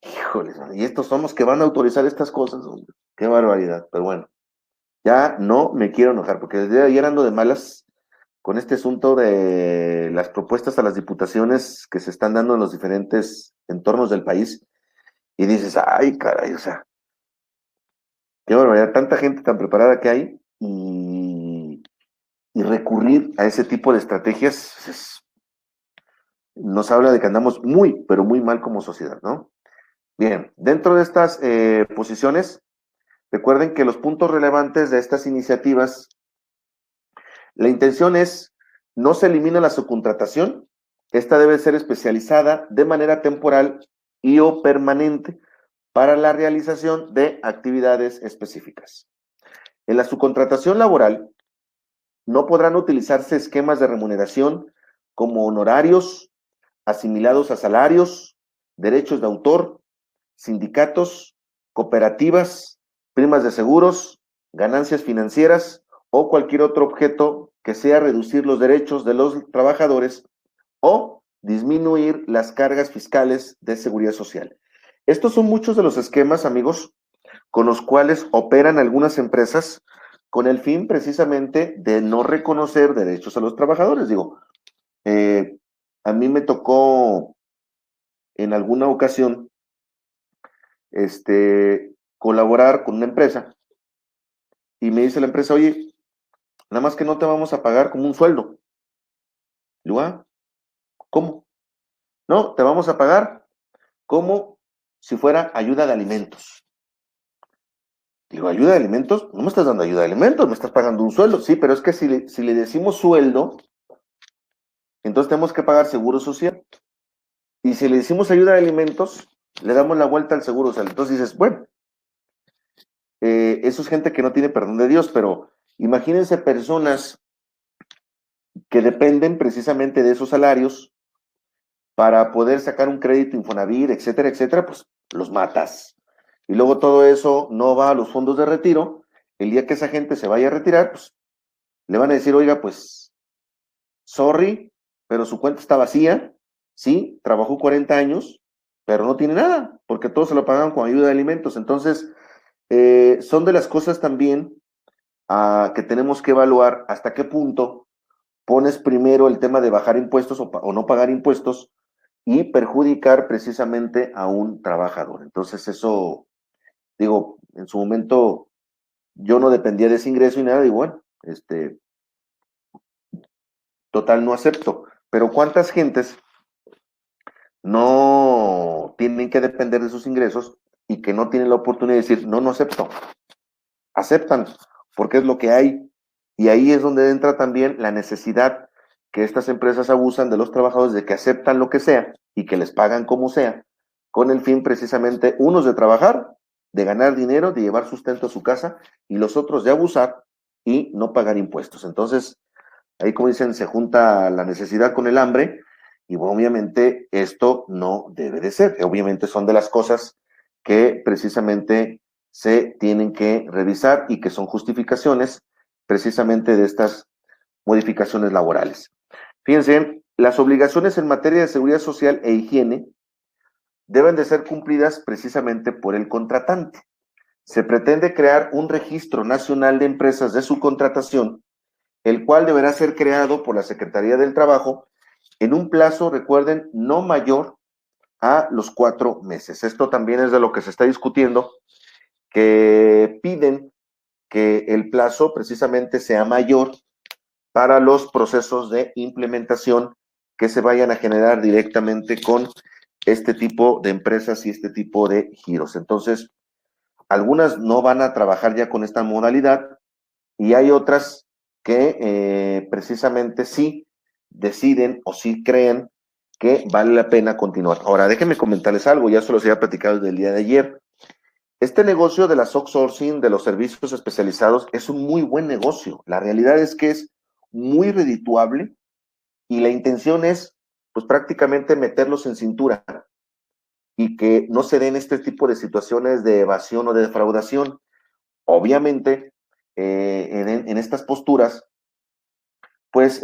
híjoles, y estos son los que van a autorizar estas cosas, hombre. Qué barbaridad, pero bueno, ya no me quiero enojar, porque desde ayer ando de malas con este asunto de las propuestas a las diputaciones que se están dando en los diferentes entornos del país, y dices, ay, caray, o sea, qué barbaridad, tanta gente tan preparada que hay, y recurrir a ese tipo de estrategias nos habla de que andamos muy, pero muy mal como sociedad, ¿no? Bien, dentro de estas posiciones, recuerden que los puntos relevantes de estas iniciativas, la intención es, no se elimina la subcontratación, esta debe ser especializada de manera temporal y o permanente para la realización de actividades específicas. En la subcontratación laboral, no podrán utilizarse esquemas de remuneración como honorarios, asimilados a salarios, derechos de autor, sindicatos, cooperativas, primas de seguros, ganancias financieras o cualquier otro objeto que sea reducir los derechos de los trabajadores o disminuir las cargas fiscales de seguridad social. Estos son muchos de los esquemas, amigos, con los cuales operan algunas empresas con el fin precisamente de no reconocer derechos a los trabajadores. Digo, a mí me tocó en alguna ocasión colaborar con una empresa y me dice la empresa, oye, nada más que no te vamos a pagar como un sueldo. Y digo, ¿cómo? No, te vamos a pagar como si fuera ayuda de alimentos. Digo, ¿ayuda de alimentos? No me estás dando ayuda de alimentos, me estás pagando un sueldo. Sí, pero es que si le decimos sueldo, entonces tenemos que pagar seguro social. Y si le decimos ayuda de alimentos, le damos la vuelta al seguro social. Entonces dices, bueno, eso es gente que no tiene perdón de Dios, pero imagínense personas que dependen precisamente de esos salarios para poder sacar un crédito Infonavit, etcétera, etcétera, pues los matas. Y luego todo eso no va a los fondos de retiro. El día que esa gente se vaya a retirar, pues le van a decir, oiga, pues, sorry, pero su cuenta está vacía, sí, trabajó 40 años, pero no tiene nada, porque todos se lo pagaron con ayuda de alimentos. Entonces, son de las cosas también que tenemos que evaluar hasta qué punto pones primero el tema de bajar impuestos o no pagar impuestos y perjudicar precisamente a un trabajador. Entonces eso, digo, en su momento yo no dependía de ese ingreso y nada, digo, bueno, total no acepto. Pero ¿cuántas gentes no tienen que depender de sus ingresos y que no tienen la oportunidad de decir, no, no acepto? Aceptan, porque es lo que hay. Y ahí es donde entra también la necesidad que estas empresas abusan de los trabajadores de que aceptan lo que sea y que les pagan como sea, con el fin precisamente unos de trabajar, de ganar dinero, de llevar sustento a su casa y los otros de abusar y no pagar impuestos. Entonces, ahí como dicen, se junta la necesidad con el hambre y bueno, obviamente esto no debe de ser. Obviamente son de las cosas que precisamente se tienen que revisar y que son justificaciones precisamente de estas modificaciones laborales. Fíjense, las obligaciones en materia de seguridad social e higiene deben de ser cumplidas precisamente por el contratante. Se pretende crear un registro nacional de empresas de subcontratación, el cual deberá ser creado por la Secretaría del Trabajo en un plazo, recuerden, no mayor a los 4 meses. Esto también es de lo que se está discutiendo, que piden que el plazo precisamente sea mayor para los procesos de implementación que se vayan a generar directamente con este tipo de empresas y este tipo de giros. Entonces, algunas no van a trabajar ya con esta modalidad y hay otras que precisamente sí deciden o sí creen que vale la pena continuar. Ahora, déjenme comentarles algo, ya se los había platicado desde el día de ayer. Este negocio de las outsourcing, de los servicios especializados, es un muy buen negocio. La realidad es que es muy redituable y la intención es, pues prácticamente meterlos en cintura y que no se den este tipo de situaciones de evasión o de defraudación. Obviamente, en estas posturas, pues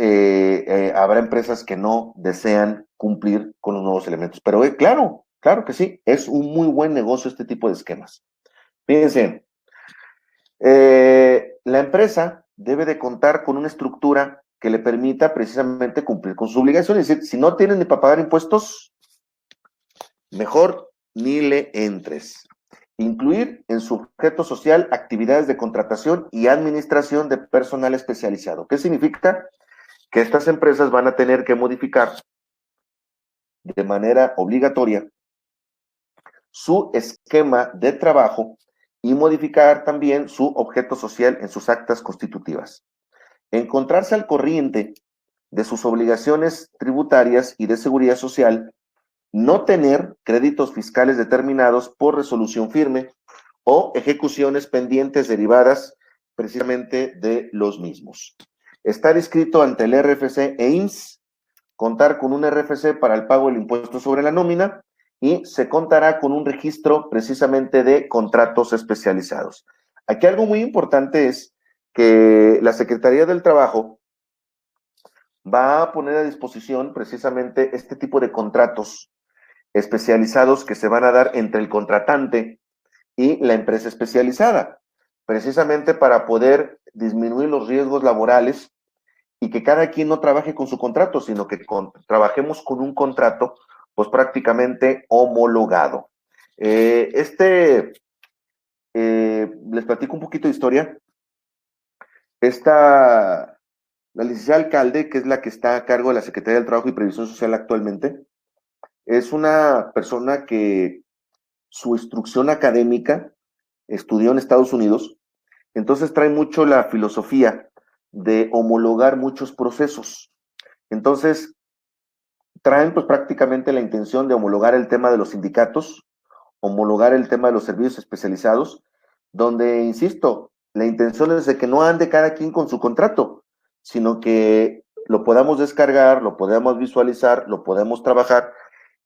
habrá empresas que no desean cumplir con los nuevos elementos. Pero claro, claro que sí, es un muy buen negocio este tipo de esquemas. Fíjense, la empresa debe de contar con una estructura que le permita precisamente cumplir con su obligación. Es decir, si no tienen ni para pagar impuestos, mejor ni le entres. Incluir en su objeto social actividades de contratación y administración de personal especializado. ¿Qué significa? Que estas empresas van a tener que modificar de manera obligatoria su esquema de trabajo y modificar también su objeto social en sus actas constitutivas. Encontrarse al corriente de sus obligaciones tributarias y de seguridad social, no tener créditos fiscales determinados por resolución firme o ejecuciones pendientes derivadas precisamente de los mismos. Estar inscrito ante el RFC e IMSS, contar con un RFC para el pago del impuesto sobre la nómina y se contará con un registro precisamente de contratos especializados. Aquí algo muy importante es que la Secretaría del Trabajo va a poner a disposición precisamente este tipo de contratos especializados que se van a dar entre el contratante y la empresa especializada, precisamente para poder disminuir los riesgos laborales y que cada quien no trabaje con su contrato, sino que trabajemos con un contrato, pues prácticamente homologado. Les platico un poquito de historia. La licenciada Alcalde, que es la que está a cargo de la Secretaría del Trabajo y Previsión Social actualmente, es una persona que su instrucción académica estudió en Estados Unidos, entonces trae mucho la filosofía de homologar muchos procesos. Entonces, traen pues prácticamente la intención de homologar el tema de los sindicatos, homologar el tema de los servicios especializados, donde, insisto, la intención es de que no ande cada quien con su contrato, sino que lo podamos descargar, lo podamos visualizar, lo podemos trabajar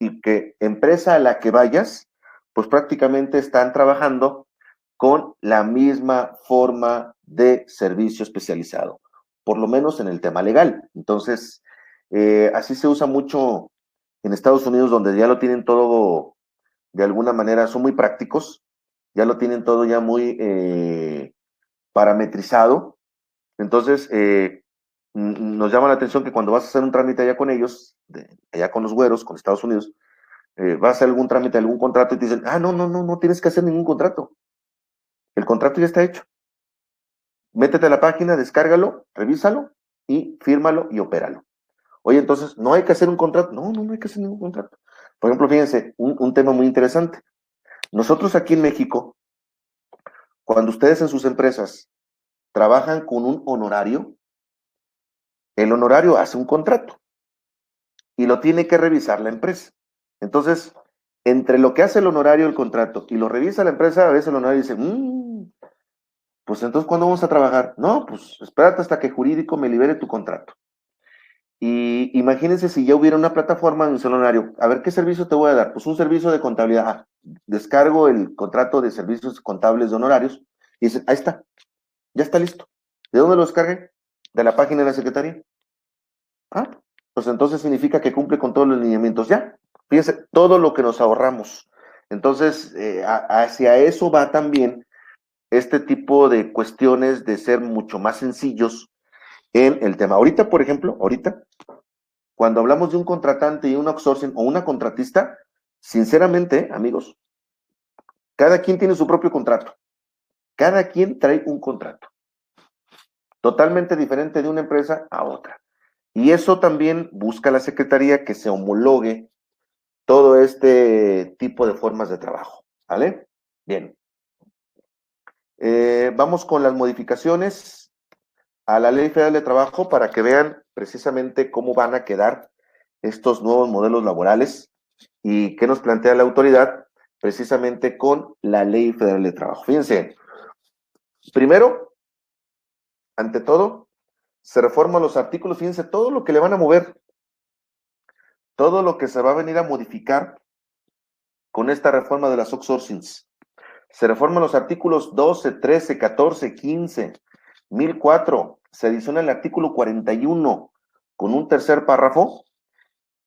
y que empresa a la que vayas, pues prácticamente están trabajando con la misma forma de servicio especializado, por lo menos en el tema legal. Entonces, así se usa mucho en Estados Unidos, donde ya lo tienen todo, de alguna manera, son muy prácticos, ya lo tienen todo ya muy parametrizado. Entonces, nos llama la atención que cuando vas a hacer un trámite allá con ellos, allá con los güeros, con Estados Unidos, vas a hacer algún trámite, algún contrato y te dicen, no tienes que hacer ningún contrato. El contrato ya está hecho. Métete a la página, descárgalo, revísalo y fírmalo y opéralo. Oye, entonces, ¿no hay que hacer un contrato? No hay que hacer ningún contrato. Por ejemplo, fíjense, un tema muy interesante. Nosotros aquí en México, cuando ustedes en sus empresas trabajan con un honorario, el honorario hace un contrato y lo tiene que revisar la empresa. Entonces, entre lo que hace el honorario, el contrato, y lo revisa la empresa, a veces el honorario dice, pues entonces, ¿cuándo vamos a trabajar? No, pues espérate hasta que jurídico me libere tu contrato. Y imagínense si ya hubiera una plataforma en un honorario. A ver, ¿qué servicio te voy a dar? Pues un servicio de contabilidad. Descargo el contrato de servicios contables de honorarios y dice, ahí está, ya está listo. ¿De dónde lo descargué? De la página de la Secretaría. Pues entonces significa que cumple con todos los lineamientos. Ya, fíjense, todo lo que nos ahorramos. Entonces, hacia eso va también este tipo de cuestiones de ser mucho más sencillos en el tema. Ahorita, por ejemplo, cuando hablamos de un contratante y un outsourcing o una contratista, sinceramente, amigos, cada quien tiene su propio contrato. Cada quien trae un contrato, totalmente diferente de una empresa a otra. Y eso también busca la Secretaría que se homologue todo este tipo de formas de trabajo, ¿vale? Bien. Vamos con las modificaciones a la Ley Federal de Trabajo para que vean precisamente cómo van a quedar estos nuevos modelos laborales y qué nos plantea la autoridad precisamente con la Ley Federal de Trabajo. Fíjense, primero, ante todo, se reforman los artículos, fíjense, todo lo que le van a mover, todo lo que se va a venir a modificar con esta reforma de las outsourcings. Se reforman los artículos 12, 13, 14, 15, 1004, se adiciona el artículo 41 con un tercer párrafo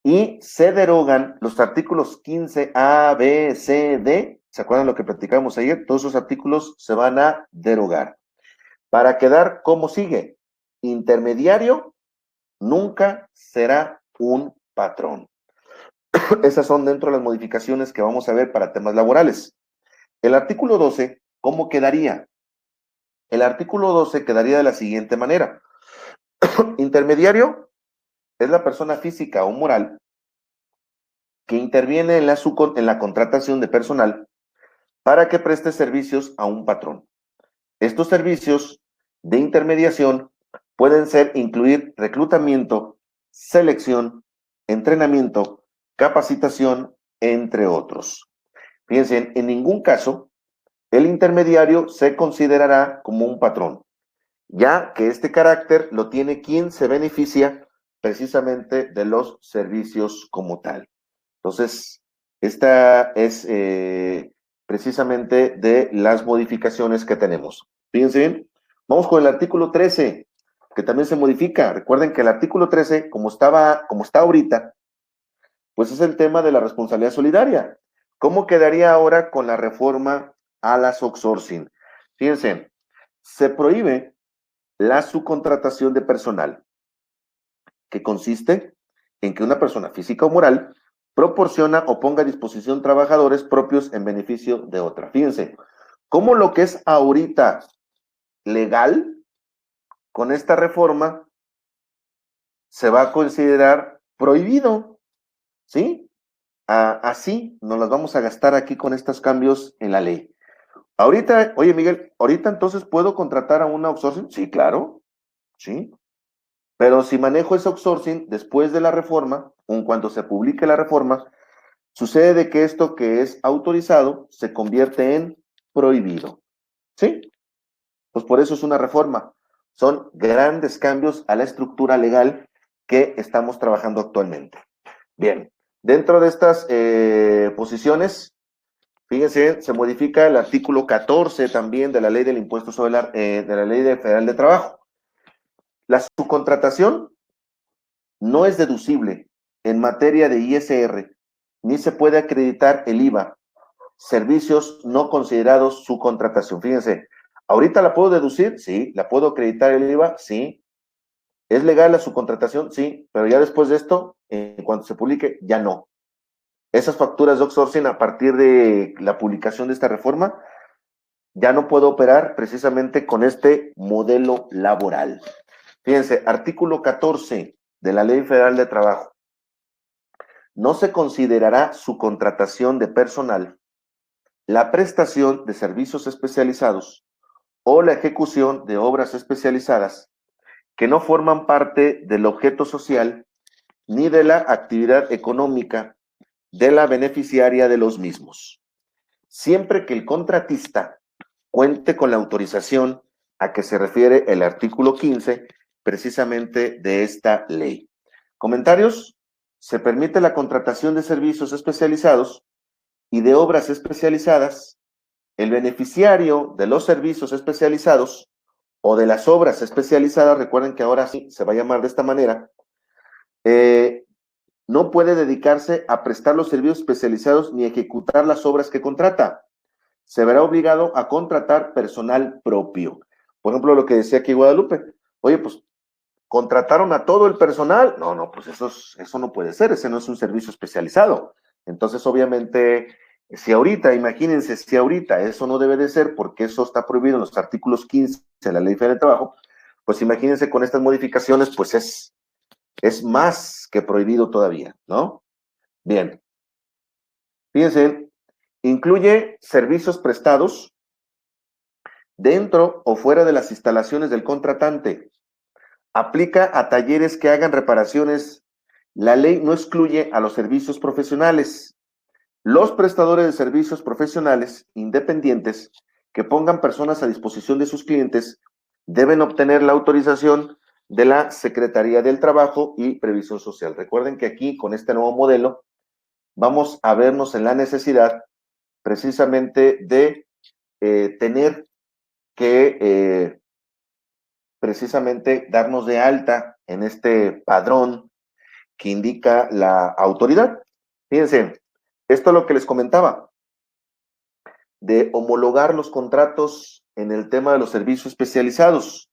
y se derogan los artículos 15 A, B, C, D. ¿Se acuerdan lo que platicamos ayer? Todos esos artículos se van a derogar. Para quedar como sigue, intermediario nunca será un patrón. Esas son dentro de las modificaciones que vamos a ver para temas laborales. El artículo 12, ¿cómo quedaría? El artículo 12 quedaría de la siguiente manera. Intermediario es la persona física o moral que interviene en la contratación de personal para que preste servicios a un patrón. Estos servicios de intermediación pueden incluir reclutamiento, selección, entrenamiento, capacitación, entre otros. Fíjense, en ningún caso el intermediario se considerará como un patrón, ya que este carácter lo tiene quien se beneficia precisamente de los servicios como tal. Entonces, esta es precisamente de las modificaciones que tenemos. Fíjense bien, vamos con el artículo 13, que también se modifica. Recuerden que el artículo 13, como está ahorita, pues es el tema de la responsabilidad solidaria. ¿Cómo quedaría ahora con la reforma a las outsourcing? Fíjense, se prohíbe la subcontratación de personal, que consiste en que una persona física o moral proporciona o ponga a disposición trabajadores propios en beneficio de otra. Fíjense, cómo lo que es ahorita legal, con esta reforma, se va a considerar prohibido, ¿sí? Así nos las vamos a gastar aquí con estos cambios en la ley. Ahorita, oye Miguel, ¿ahorita entonces puedo contratar a una outsourcing? Sí, claro, sí. Pero si manejo ese outsourcing después de la reforma, o en cuanto se publique la reforma, sucede de que esto que es autorizado se convierte en prohibido. ¿Sí? Pues por eso es una reforma. Son grandes cambios a la estructura legal que estamos trabajando actualmente. Bien, dentro de estas posiciones, fíjense, se modifica el artículo 14 también de la ley del impuesto sobre de la ley federal de trabajo. La subcontratación no es deducible en materia de ISR, ni se puede acreditar el IVA, servicios no considerados subcontratación. Fíjense, ¿ahorita la puedo deducir? Sí. ¿La puedo acreditar el IVA? Sí. ¿Es legal la subcontratación? Sí, pero ya después de esto, en cuanto se publique, ya no. Esas facturas de outsourcing a partir de la publicación de esta reforma, ya no puedo operar precisamente con este modelo laboral. Fíjense, artículo 14 de la Ley Federal de Trabajo. No se considerará subcontratación de personal la prestación de servicios especializados o la ejecución de obras especializadas que no forman parte del objeto social ni de la actividad económica de la beneficiaria de los mismos, siempre que el contratista cuente con la autorización a que se refiere el artículo 15 precisamente de esta ley. ¿Comentarios? Se permite la contratación de servicios especializados y de obras especializadas. El beneficiario de los servicios especializados o de las obras especializadas, recuerden que ahora sí se va a llamar de esta manera, no puede dedicarse a prestar los servicios especializados ni ejecutar las obras que contrata. Se verá obligado a contratar personal propio. Por ejemplo, lo que decía aquí Guadalupe. Oye, pues, ¿contrataron a todo el personal? No, pues eso no puede ser, ese no es un servicio especializado. Entonces, obviamente, Si ahorita, imagínense, si ahorita eso no debe de ser, porque eso está prohibido en los artículos 15 de la Ley Federal del Trabajo, pues imagínense con estas modificaciones, pues es más que prohibido todavía, ¿no? Bien, fíjense, incluye servicios prestados dentro o fuera de las instalaciones del contratante. Aplica a talleres que hagan reparaciones. La ley no excluye a los servicios profesionales. Los prestadores de servicios profesionales independientes que pongan personas a disposición de sus clientes deben obtener la autorización de la Secretaría del Trabajo y Previsión Social. Recuerden que aquí, con este nuevo modelo, vamos a vernos en la necesidad precisamente de tener que precisamente darnos de alta en este padrón que indica la autoridad. Fíjense, esto es lo que les comentaba, de homologar los contratos en el tema de los servicios especializados.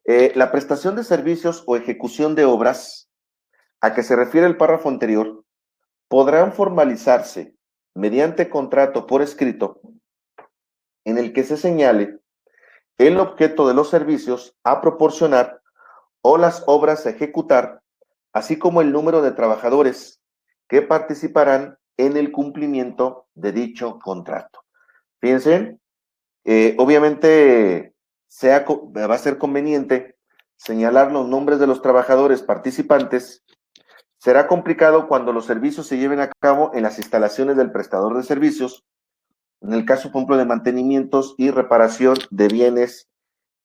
La prestación de servicios o ejecución de obras a que se refiere el párrafo anterior podrán formalizarse mediante contrato por escrito en el que se señale el objeto de los servicios a proporcionar o las obras a ejecutar, así como el número de trabajadores que participarán en el cumplimiento de dicho contrato. Fíjense, obviamente va a ser conveniente señalar los nombres de los trabajadores participantes. Será complicado cuando los servicios se lleven a cabo en las instalaciones del prestador de servicios, en el caso, por ejemplo, de mantenimientos y reparación de bienes,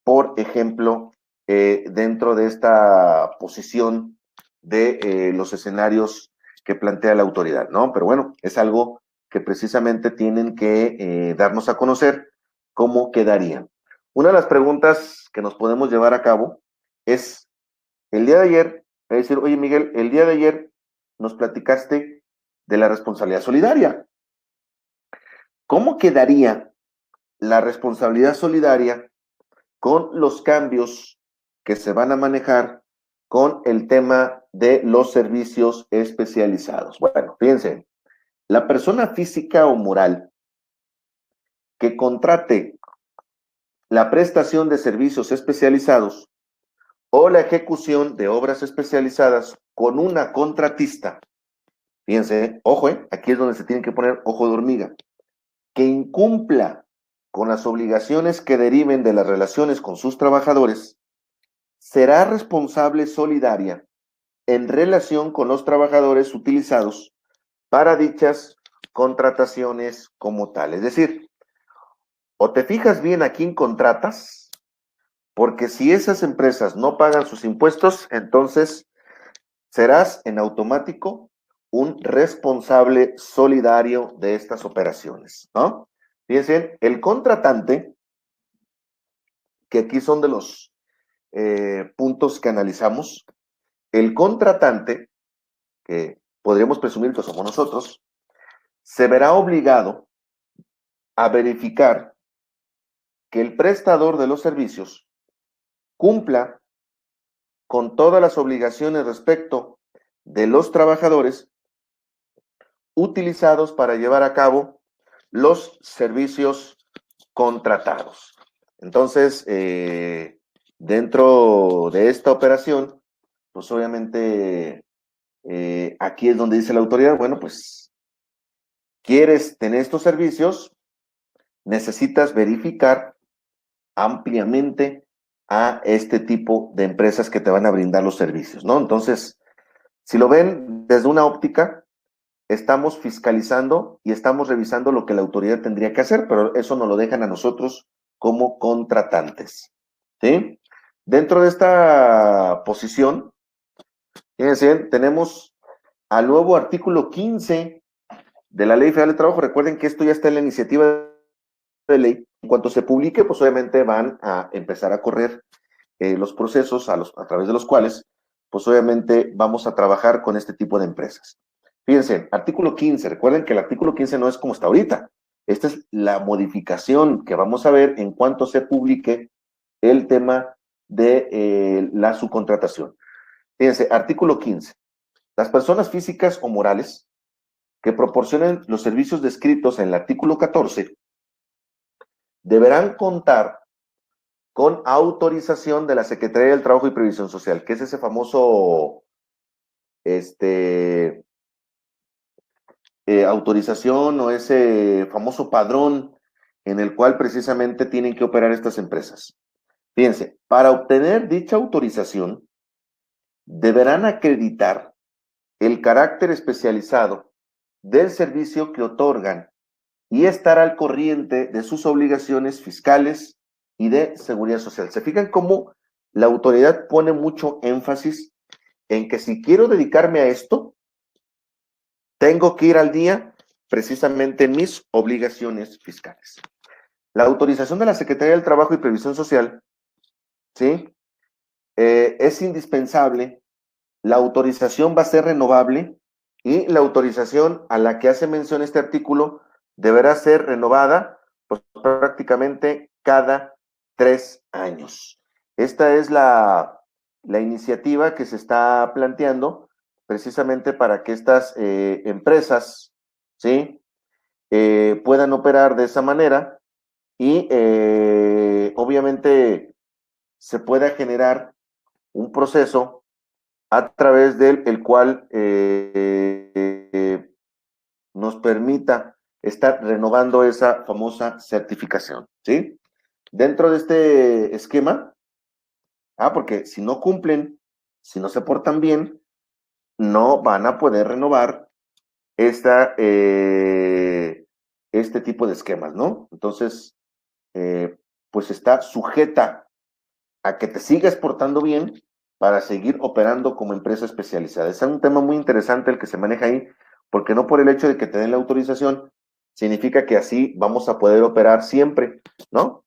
por ejemplo, dentro de esta posición de los escenarios que plantea la autoridad, ¿no? Pero bueno, es algo que precisamente tienen que darnos a conocer cómo quedaría. Una de las preguntas que nos podemos llevar a cabo es, el día de ayer, es decir, oye Miguel, el día de ayer nos platicaste de la responsabilidad solidaria. ¿Cómo quedaría la responsabilidad solidaria con los cambios que se van a manejar con el tema de los servicios especializados? Bueno, fíjense, la persona física o moral que contrate la prestación de servicios especializados o la ejecución de obras especializadas con una contratista, fíjense, ojo, aquí es donde se tiene que poner ojo de hormiga, que incumpla con las obligaciones que deriven de las relaciones con sus trabajadores, será responsable solidaria en relación con los trabajadores utilizados para dichas contrataciones como tal. Es decir, o te fijas bien a quién contratas, porque si esas empresas no pagan sus impuestos, entonces serás en automático un responsable solidario de estas operaciones, ¿no? Fíjense, el contratante, que aquí son de los puntos que analizamos, el contratante, que podríamos presumir que somos nosotros, se verá obligado a verificar que el prestador de los servicios cumpla con todas las obligaciones respecto de los trabajadores utilizados para llevar a cabo los servicios contratados. Entonces, dentro de esta operación, pues obviamente aquí es donde dice la autoridad, bueno, pues quieres tener estos servicios, necesitas verificar ampliamente a este tipo de empresas que te van a brindar los servicios, ¿no? Entonces, si lo ven desde una óptica, estamos fiscalizando y estamos revisando lo que la autoridad tendría que hacer, pero eso nos lo dejan a nosotros como contratantes, ¿sí? Dentro de esta posición, fíjense, tenemos al nuevo artículo 15 de la Ley Federal de Trabajo. Recuerden que esto ya está en la iniciativa de ley. En cuanto se publique, pues obviamente van a empezar a correr los procesos a través de los cuales, pues obviamente vamos a trabajar con este tipo de empresas. Fíjense, artículo 15, recuerden que el artículo 15 no es como está ahorita. Esta es la modificación que vamos a ver en cuanto se publique el tema de la subcontratación. Fíjense, artículo 15. Las personas físicas o morales que proporcionen los servicios descritos en el artículo 14 deberán contar con autorización de la Secretaría del Trabajo y Previsión Social, que es ese famoso autorización o ese famoso padrón en el cual precisamente tienen que operar estas empresas. Fíjense, para obtener dicha autorización, deberán acreditar el carácter especializado del servicio que otorgan y estar al corriente de sus obligaciones fiscales y de seguridad social. ¿Se fijan cómo la autoridad pone mucho énfasis en que si quiero dedicarme a esto, tengo que ir al día precisamente en mis obligaciones fiscales? La autorización de la Secretaría del Trabajo y Previsión Social, ¿sí? Es indispensable. La autorización va a ser renovable y la autorización a la que hace mención este artículo deberá ser renovada pues, prácticamente cada 3 años. Esta es la iniciativa que se está planteando precisamente para que estas empresas, ¿sí? Puedan operar de esa manera y obviamente se pueda generar un proceso a través del cual nos permita estar renovando esa famosa certificación, ¿sí? Dentro de este esquema, porque si no cumplen, si no se portan bien, no van a poder renovar este tipo de esquemas, ¿no? Entonces, pues está sujeta a que te sigas portando bien para seguir operando como empresa especializada. Es un tema muy interesante el que se maneja ahí, porque no por el hecho de que te den la autorización, significa que así vamos a poder operar siempre, ¿no?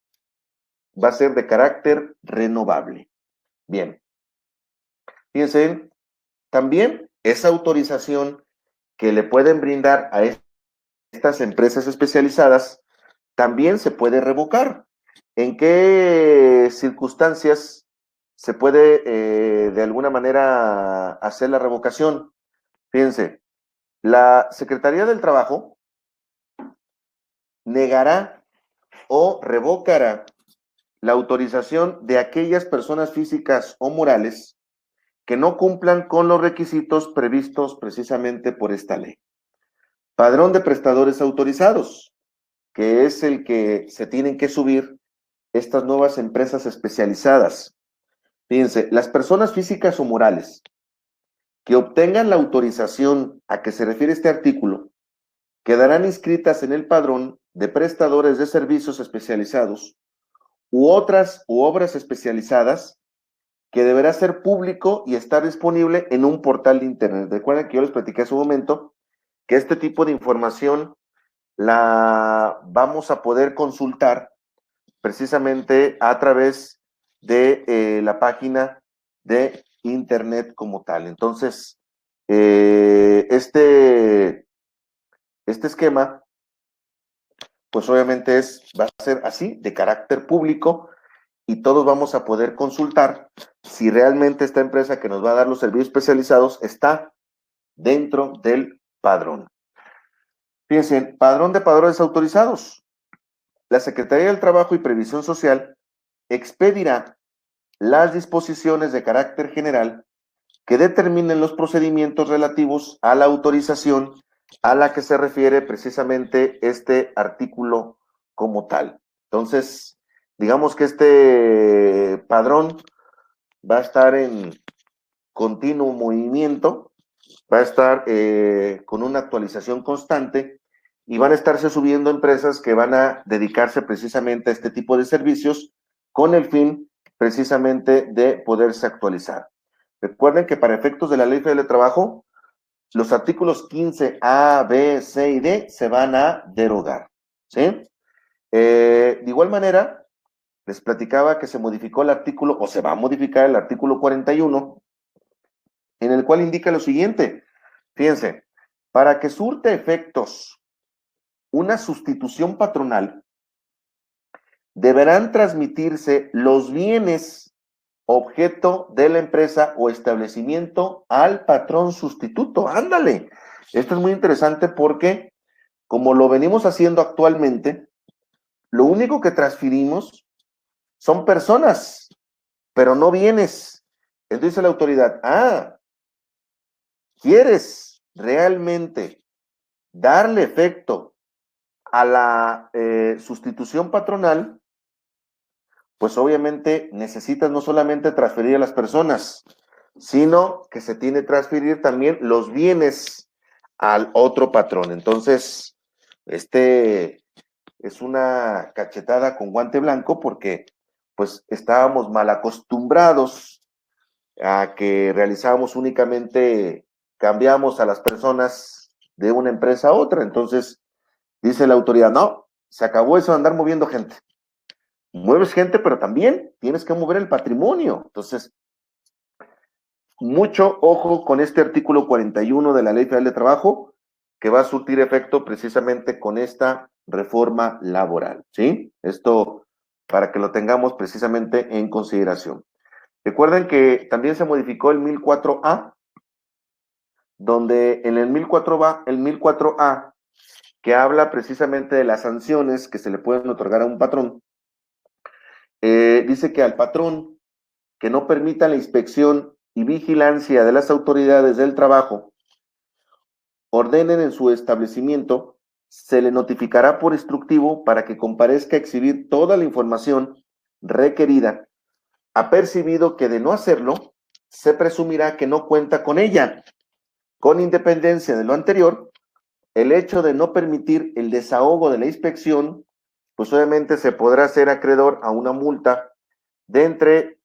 Va a ser de carácter renovable. Bien. Fíjense, también esa autorización que le pueden brindar a estas empresas especializadas, también se puede revocar. ¿En qué circunstancias se puede de alguna manera hacer la revocación? Fíjense, la Secretaría del Trabajo negará o revocará la autorización de aquellas personas físicas o morales que no cumplan con los requisitos previstos precisamente por esta ley. Padrón de prestadores autorizados, que es el que se tienen que subir estas nuevas empresas especializadas. Fíjense, las personas físicas o morales que obtengan la autorización a que se refiere este artículo quedarán inscritas en el padrón de prestadores de servicios especializados u obras especializadas que deberá ser público y estar disponible en un portal de internet. Recuerden que yo les platiqué hace un momento que este tipo de información la vamos a poder consultar precisamente a través de la página de internet como tal. Entonces, este esquema, pues obviamente va a ser así, de carácter público, y todos vamos a poder consultar si realmente esta empresa que nos va a dar los servicios especializados está dentro del padrón. Fíjense, padrón de padrones autorizados. La Secretaría del Trabajo y Previsión Social expedirá las disposiciones de carácter general que determinen los procedimientos relativos a la autorización a la que se refiere precisamente este artículo como tal. Entonces, digamos que este padrón va a estar en continuo movimiento, va a estar con una actualización constante y van a estarse subiendo empresas que van a dedicarse precisamente a este tipo de servicios con el fin precisamente de poderse actualizar. Recuerden que para efectos de la Ley Federal de Trabajo, los artículos 15 A, B, C y D se van a derogar, ¿sí? De igual manera, les platicaba que se modificó el artículo, o se va a modificar el artículo 41, en el cual indica lo siguiente. Fíjense, para que surte efectos una sustitución patronal, deberán transmitirse los bienes objeto de la empresa o establecimiento al patrón sustituto. Ándale. Esto es muy interesante porque, como lo venimos haciendo actualmente, lo único que transferimos son personas, pero no bienes. Entonces dice la autoridad, ¿quieres realmente darle efecto a la sustitución patronal? Pues obviamente necesitas no solamente transferir a las personas, sino que se tiene que transferir también los bienes al otro patrón. Entonces, es una cachetada con guante blanco porque pues estábamos mal acostumbrados a que realizábamos únicamente, cambiamos a las personas de una empresa a otra. Entonces, dice la autoridad, no, se acabó eso de andar moviendo gente. Mueves gente, pero también tienes que mover el patrimonio. Entonces, mucho ojo con este artículo 41 de la Ley Federal de Trabajo, que va a surtir efecto precisamente con esta reforma laboral, ¿sí? Esto para que lo tengamos precisamente en consideración. Recuerden que también se modificó el 1004A, donde en el 1004A, que habla precisamente de las sanciones que se le pueden otorgar a un patrón, dice que al patrón que no permita la inspección y vigilancia de las autoridades del trabajo ordenen en su establecimiento, se le notificará por instructivo para que comparezca a exhibir toda la información requerida. Apercibido que de no hacerlo, se presumirá que no cuenta con ella. Con independencia de lo anterior, el hecho de no permitir el desahogo de la inspección, pues obviamente se podrá ser acreedor a una multa de entre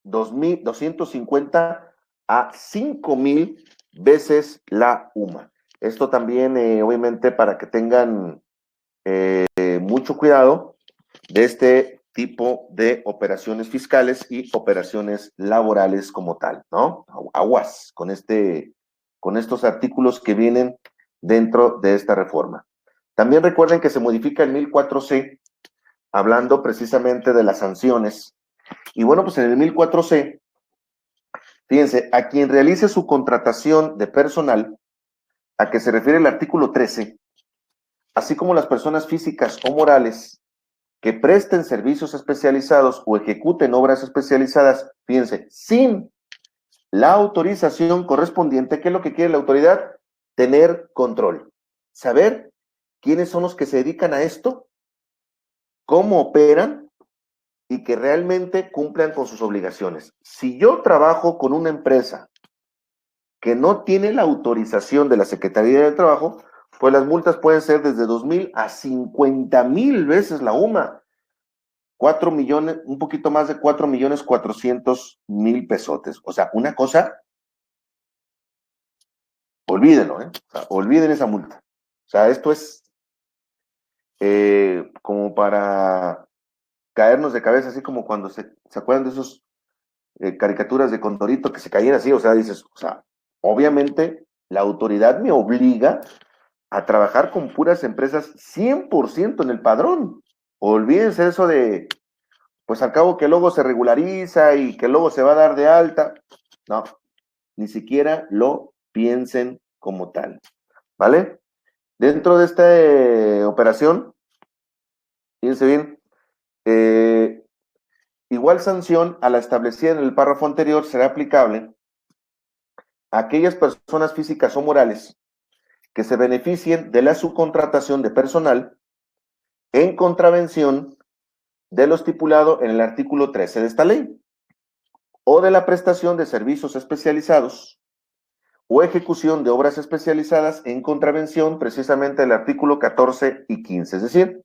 2,250 a 5,000 veces la UMA. Esto también, obviamente, para que tengan mucho cuidado de este tipo de operaciones fiscales y operaciones laborales como tal, ¿no? Aguas con estos artículos que vienen dentro de esta reforma. También recuerden que se modifica el 1004C, hablando precisamente de las sanciones. Y bueno, pues en el 1004C, fíjense, a quien realice su contratación de personal, a que se refiere el artículo 13, así como las personas físicas o morales que presten servicios especializados o ejecuten obras especializadas, fíjense, sin la autorización correspondiente, ¿qué es lo que quiere la autoridad? Tener control, saber quiénes son los que se dedican a esto, cómo operan y que realmente cumplan con sus obligaciones. Si yo trabajo con una empresa que no tiene la autorización de la Secretaría del Trabajo, pues las multas pueden ser desde 2,000 a 50,000 veces la UMA. 4 millones, un poquito más de 4,400,000 pesotes. O sea, una cosa, olvídenlo, ¿eh? O sea, olviden esa multa. O sea, esto es como para caernos de cabeza, así como cuando se acuerdan de esos caricaturas de Condorito que se caían así, o sea, dices, o sea, obviamente la autoridad me obliga a trabajar con puras empresas 100% en el padrón. Olvídense eso de, pues al cabo que luego se regulariza y que luego se va a dar de alta. No, ni siquiera lo piensen como tal, ¿vale? Dentro de esta operación, fíjense bien, igual sanción a la establecida en el párrafo anterior será aplicable a aquellas personas físicas o morales que se beneficien de la subcontratación de personal en contravención de lo estipulado en el artículo 13 de esta ley, o de la prestación de servicios especializados o ejecución de obras especializadas en contravención precisamente del artículo 14 y 15, es decir,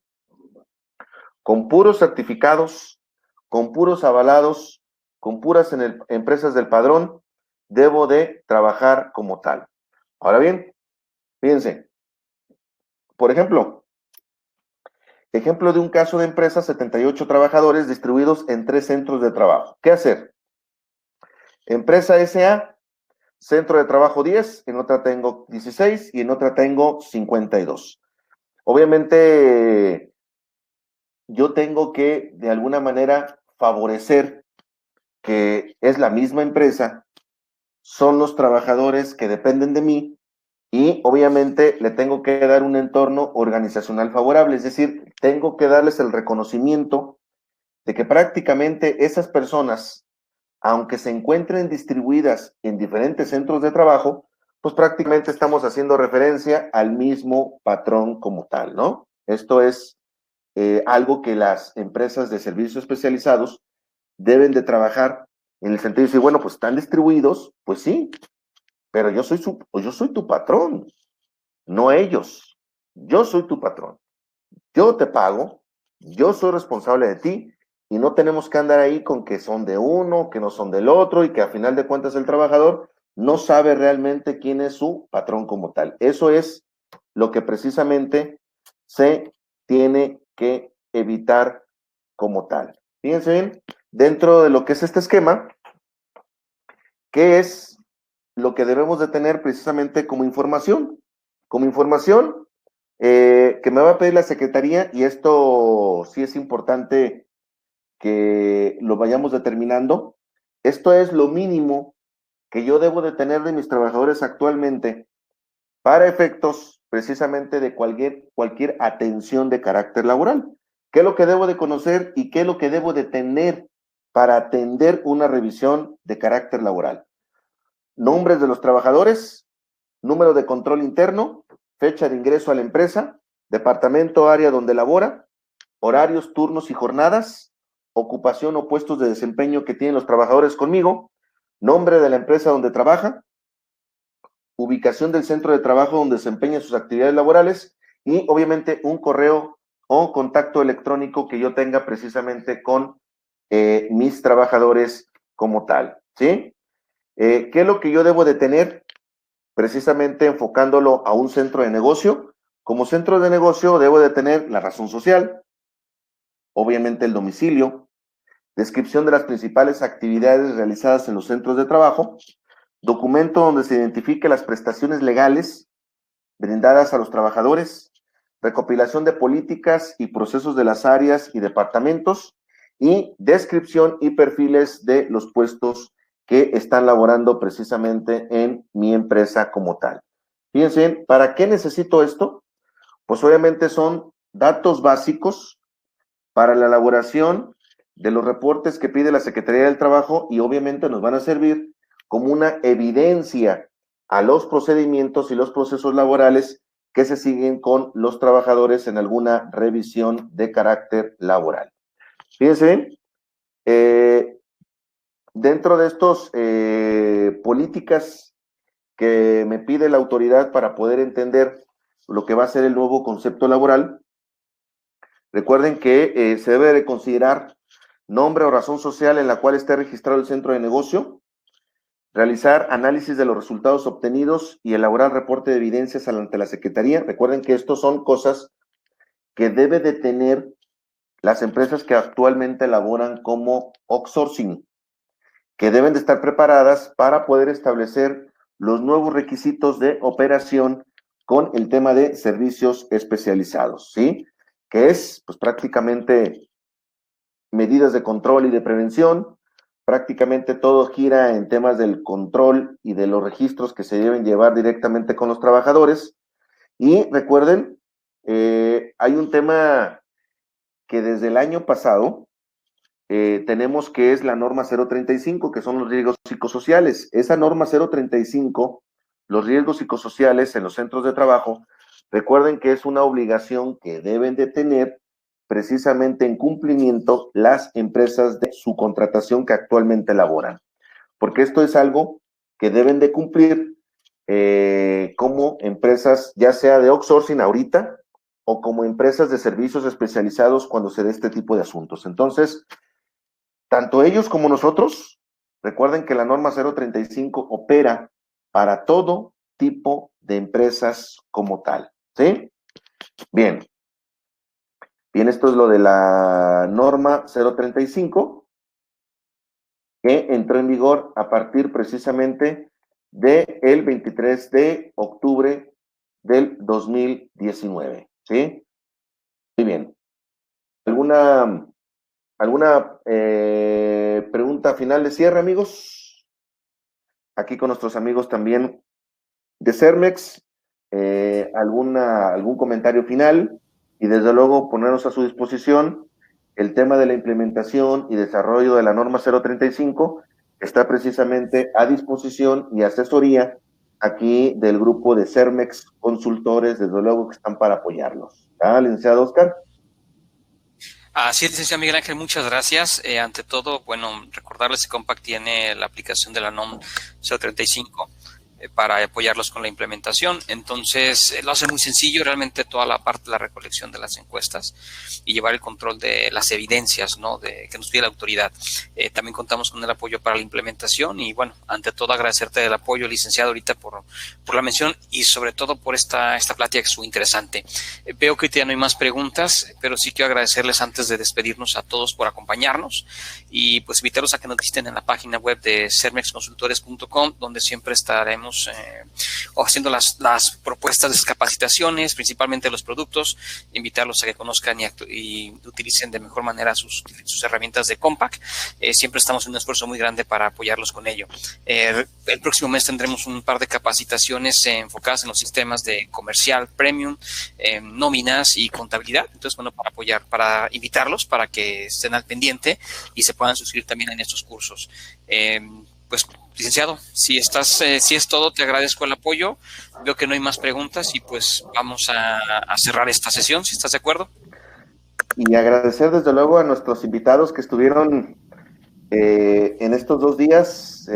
con puros certificados, con puros avalados, con puras empresas del padrón, debo de trabajar como tal. Ahora bien, fíjense, por ejemplo de un caso de empresa, 78 trabajadores distribuidos en 3 centros de trabajo. ¿Qué hacer? Empresa SA, centro de trabajo 10, en otra tengo 16 y en otra tengo 52. Obviamente, yo tengo que, de alguna manera, favorecer que es la misma empresa, son los trabajadores que dependen de mí y obviamente le tengo que dar un entorno organizacional favorable, es decir, tengo que darles el reconocimiento de que prácticamente esas personas, aunque se encuentren distribuidas en diferentes centros de trabajo, pues prácticamente estamos haciendo referencia al mismo patrón como tal, ¿no? Esto es algo que las empresas de servicios especializados deben de trabajar en el sentido de decir, bueno, pues están distribuidos, pues sí, pero yo soy tu patrón, no ellos. Yo soy tu patrón. Yo te pago, yo soy responsable de ti y no tenemos que andar ahí con que son de uno, que no son del otro y que a final de cuentas el trabajador no sabe realmente quién es su patrón como tal. Eso es lo que precisamente se tiene que evitar como tal. Fíjense bien, dentro de lo que es este esquema, ¿qué es lo que debemos de tener precisamente como información? Como información que me va a pedir la Secretaría, y esto sí es importante que lo vayamos determinando. Esto es lo mínimo que yo debo de tener de mis trabajadores actualmente para efectos precisamente de cualquier atención de carácter laboral. ¿Qué es lo que debo de conocer y qué es lo que debo de tener para atender una revisión de carácter laboral? Nombres de los trabajadores, número de control interno, fecha de ingreso a la empresa, departamento, área donde labora, horarios, turnos y jornadas, ocupación o puestos de desempeño que tienen los trabajadores conmigo, nombre de la empresa donde trabaja, ubicación del centro de trabajo donde desempeña sus actividades laborales y obviamente un correo o contacto electrónico que yo tenga precisamente con mis trabajadores como tal, ¿sí? ¿Qué es lo que yo debo de tener? Precisamente enfocándolo a un centro de negocio. Como centro de negocio debo de tener la razón social, obviamente el domicilio, descripción de las principales actividades realizadas en los centros de trabajo, documento donde se identifique las prestaciones legales brindadas a los trabajadores, recopilación de políticas y procesos de las áreas y departamentos y descripción y perfiles de los puestos que están laborando precisamente en mi empresa como tal. Fíjense, ¿para qué necesito esto? Pues obviamente son datos básicos para la elaboración de los reportes que pide la Secretaría del Trabajo y obviamente nos van a servir como una evidencia a los procedimientos y los procesos laborales que se siguen con los trabajadores en alguna revisión de carácter laboral. Fíjense bien, dentro de estos políticas que me pide la autoridad para poder entender lo que va a ser el nuevo concepto laboral, recuerden que se debe de considerar nombre o razón social en la cual esté registrado el centro de negocio, realizar análisis de los resultados obtenidos y elaborar reporte de evidencias ante la Secretaría. Recuerden que estos son cosas que debe de tener las empresas que actualmente elaboran como outsourcing, que deben de estar preparadas para poder establecer los nuevos requisitos de operación con el tema de servicios especializados, ¿sí? Que es, pues, prácticamente medidas de control y de prevención. Prácticamente todo gira en temas del control y de los registros que se deben llevar directamente con los trabajadores. Y recuerden, hay un tema que desde el año pasado tenemos, que es la norma 035, que son los riesgos psicosociales. Esa norma 035, los riesgos psicosociales en los centros de trabajo, recuerden que es una obligación que deben de tener precisamente en cumplimiento las empresas de su contratación que actualmente elaboran, porque esto es algo que deben de cumplir como empresas, ya sea de outsourcing ahorita o como empresas de servicios especializados cuando se dé este tipo de asuntos. Entonces, tanto ellos como nosotros, recuerden que la norma 035 opera para todo tipo de empresas como tal, ¿sí? Bien, esto es lo de la norma 035, que entró en vigor a partir precisamente del 23 de octubre del 2019, ¿sí? Muy bien. ¿Alguna pregunta final de cierre, amigos? Aquí con nuestros amigos también de Cermex. algún comentario final y desde luego ponernos a su disposición. El tema de la implementación y desarrollo de la norma 035 está precisamente a disposición y asesoría aquí del grupo de Cermex Consultores, desde luego que están para apoyarlos. ¿Ah, licenciado Oscar? Así es, licenciado Miguel Ángel, muchas gracias. Ante todo, bueno, recordarles que Compact tiene la aplicación de la NOM 035 para apoyarlos con la implementación. Entonces, lo hace muy sencillo, realmente toda la parte de la recolección de las encuestas y llevar el control de las evidencias, ¿no?, que nos pide la autoridad. También contamos con el apoyo para la implementación y, bueno, ante todo agradecerte el apoyo, licenciado, ahorita por la mención y sobre todo por esta plática que es muy interesante. Veo que ya no hay más preguntas, pero sí quiero agradecerles antes de despedirnos a todos por acompañarnos y pues invitarlos a que nos visiten en la página web de cermexconsultores.com, donde siempre estaremos haciendo las propuestas de capacitaciones, principalmente los productos, invitarlos a que conozcan y utilicen de mejor manera sus herramientas de Compact. Siempre estamos en un esfuerzo muy grande para apoyarlos con ello. El próximo mes tendremos un par de capacitaciones enfocadas en los sistemas de comercial, premium, nóminas y contabilidad. Entonces, bueno, para invitarlos para que estén al pendiente y se puedan suscribir también en estos cursos. Pues, licenciado, si es todo, te agradezco el apoyo. Veo que no hay más preguntas y pues vamos a cerrar esta sesión, si estás de acuerdo. Y agradecer desde luego a nuestros invitados que estuvieron en estos 2 días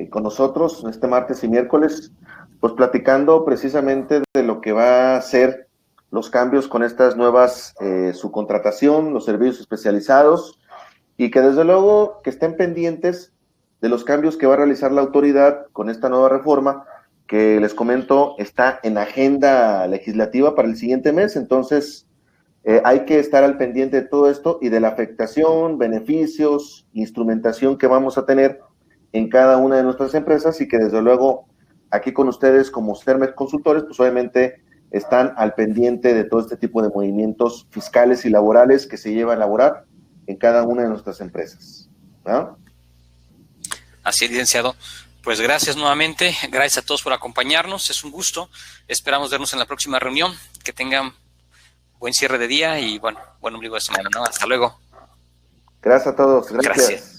con nosotros, este martes y miércoles, pues platicando precisamente de lo que va a ser los cambios con estas nuevas subcontratación, los servicios especializados, y que desde luego que estén pendientes de los cambios que va a realizar la autoridad con esta nueva reforma, que les comento está en agenda legislativa para el siguiente mes. Entonces hay que estar al pendiente de todo esto y de la afectación, beneficios, instrumentación que vamos a tener en cada una de nuestras empresas y que desde luego aquí con ustedes como Cermex Consultores, pues obviamente están al pendiente de todo este tipo de movimientos fiscales y laborales que se lleva a elaborar en cada una de nuestras empresas, ¿no? Así es, licenciado. Pues gracias nuevamente, gracias a todos por acompañarnos, es un gusto, esperamos vernos en la próxima reunión, que tengan buen cierre de día y buen ombligo de semana, ¿no? Hasta luego. Gracias a todos, gracias.